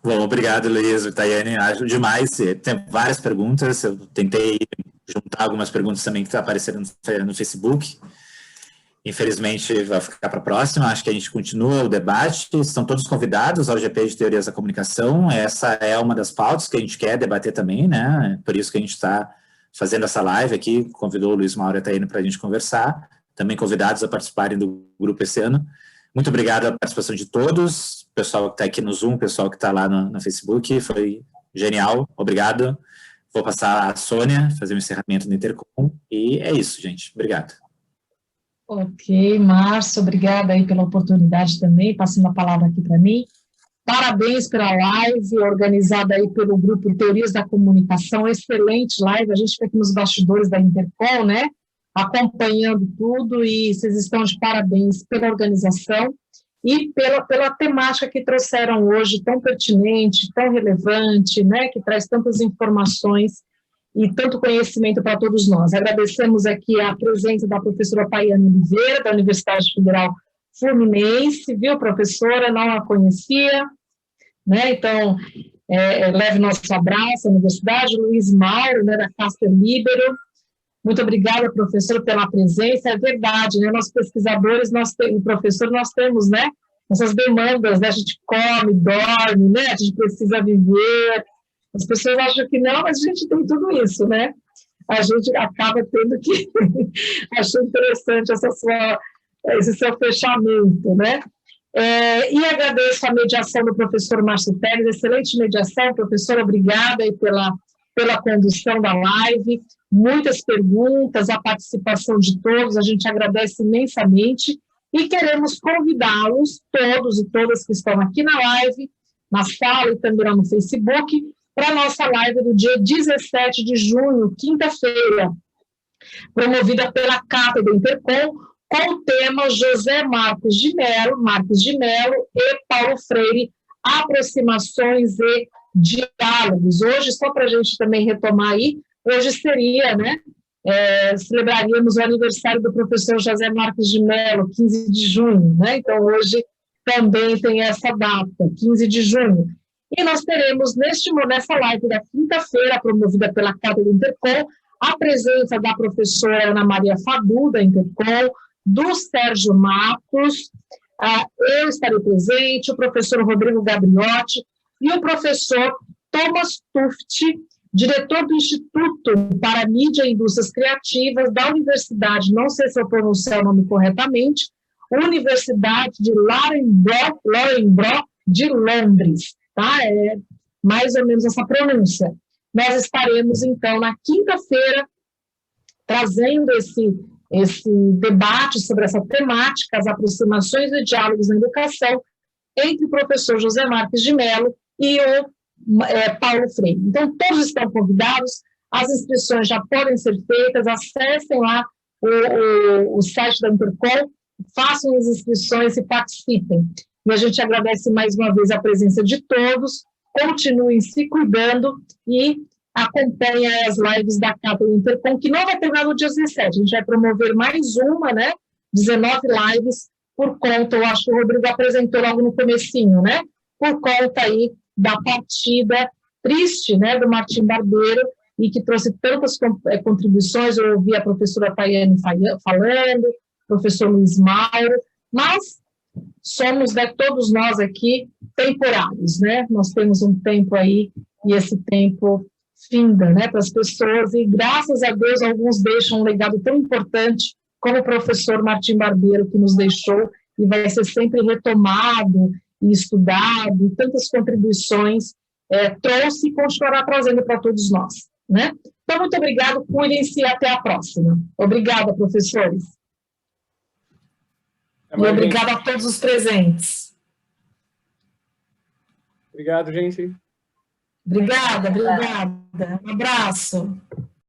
Bom, obrigado, Luiz, Tayane, acho demais. Tem várias perguntas, eu tentei juntar algumas perguntas também que estão aparecendo no Facebook. Infelizmente, vai ficar para a próxima. Acho que a gente continua o debate. Estão todos convidados ao GP de Teorias da Comunicação. Essa é uma das pautas que a gente quer debater também, né? Por isso que a gente está fazendo essa live aqui. Convidou o Luiz Mauro e a Tayane para a gente conversar. Também convidados a participarem do grupo esse ano. Muito obrigado pela participação de todos. O pessoal que está aqui no Zoom, o pessoal que está lá no Facebook. Foi genial. Obrigado. Vou passar a Sônia, fazer o encerramento do Intercom. E é isso, gente. Obrigado. Ok, Márcio, obrigada aí pela oportunidade também, passando a palavra aqui para mim. Parabéns pela live, organizada aí pelo grupo Teorias da Comunicação, excelente live, a gente fica aqui nos bastidores da Intercom, né, acompanhando tudo, e vocês estão de parabéns pela organização e pela temática que trouxeram hoje, tão pertinente, tão relevante, né, que traz tantas informações e tanto conhecimento para todos nós. Agradecemos aqui a presença da professora Tayane Oliveira, da Universidade Federal Fluminense, viu, professora? Não a conhecia, né? Então, leve nosso abraço à Universidade. Luiz Mauro, né, da Caster Libero. Muito obrigada, professora, pela presença. É verdade, né? Nós pesquisadores, professor, nós temos, né, essas demandas, né? A gente come, dorme, né? A gente precisa viver. As pessoas acham que não, mas a gente tem tudo isso, né? A gente acaba tendo que... Achei interessante esse seu fechamento, né? E agradeço a mediação do professor Márcio Teles, excelente mediação, professor, obrigada aí pela condução da live, muitas perguntas, a participação de todos, a gente agradece imensamente, e queremos convidá-los, todos e todas que estão aqui na live, na sala e também lá no Facebook, para a nossa live do dia 17 de junho, quinta-feira, promovida pela Cátedra Intercom, com o tema José Marques de Mello e Paulo Freire, aproximações e diálogos. Hoje, só para a gente também retomar aí, hoje seria, né, celebraríamos o aniversário do professor José Marques de Mello, 15 de junho, né? Então, hoje também tem essa data, 15 de junho. E nós teremos, nessa live da quinta-feira, promovida pela Cátedra Intercom, a presença da professora Ana Maria Fadu, da Intercom, do Sérgio Matos, eu estarei presente, o professor Rodrigo Gabriotti e o professor Thomas Tuft, diretor do Instituto para Mídia e Indústrias Criativas da Universidade, não sei se eu pronunciei o nome corretamente, Universidade de Loughborough de Londres, tá? É mais ou menos essa pronúncia. Nós estaremos, então, na quinta-feira, trazendo esse debate sobre essa temática, as aproximações e diálogos na educação, entre o professor José Marques de Mello e o Paulo Freire. Então, todos estão convidados, as inscrições já podem ser feitas, acessem lá o site da Intercom, façam as inscrições e participem. E a gente agradece mais uma vez a presença de todos, continuem se cuidando e acompanhem as lives da Cátedra Intercom, que não vai terminar no dia 17, a gente vai promover mais uma, né, 19 lives, por conta, eu acho que o Rodrigo apresentou logo no comecinho, né, por conta aí da partida triste, né, do Martim Barbeiro, e que trouxe tantas contribuições, eu ouvi a professora Tayane falando, o professor Luiz Mauro, mas somos, né, todos nós aqui, temporários, né, nós temos um tempo aí, e esse tempo finda, né, para as pessoas, e graças a Deus alguns deixam um legado tão importante como o professor Martim Barbeiro, que nos deixou, e vai ser sempre retomado e estudado, e tantas contribuições trouxe e continuará trazendo para todos nós, né? Então, muito obrigado, cuidem-se e até a próxima. Obrigada, professores. E obrigada a todos os presentes. Obrigado, gente. Obrigada. Um abraço.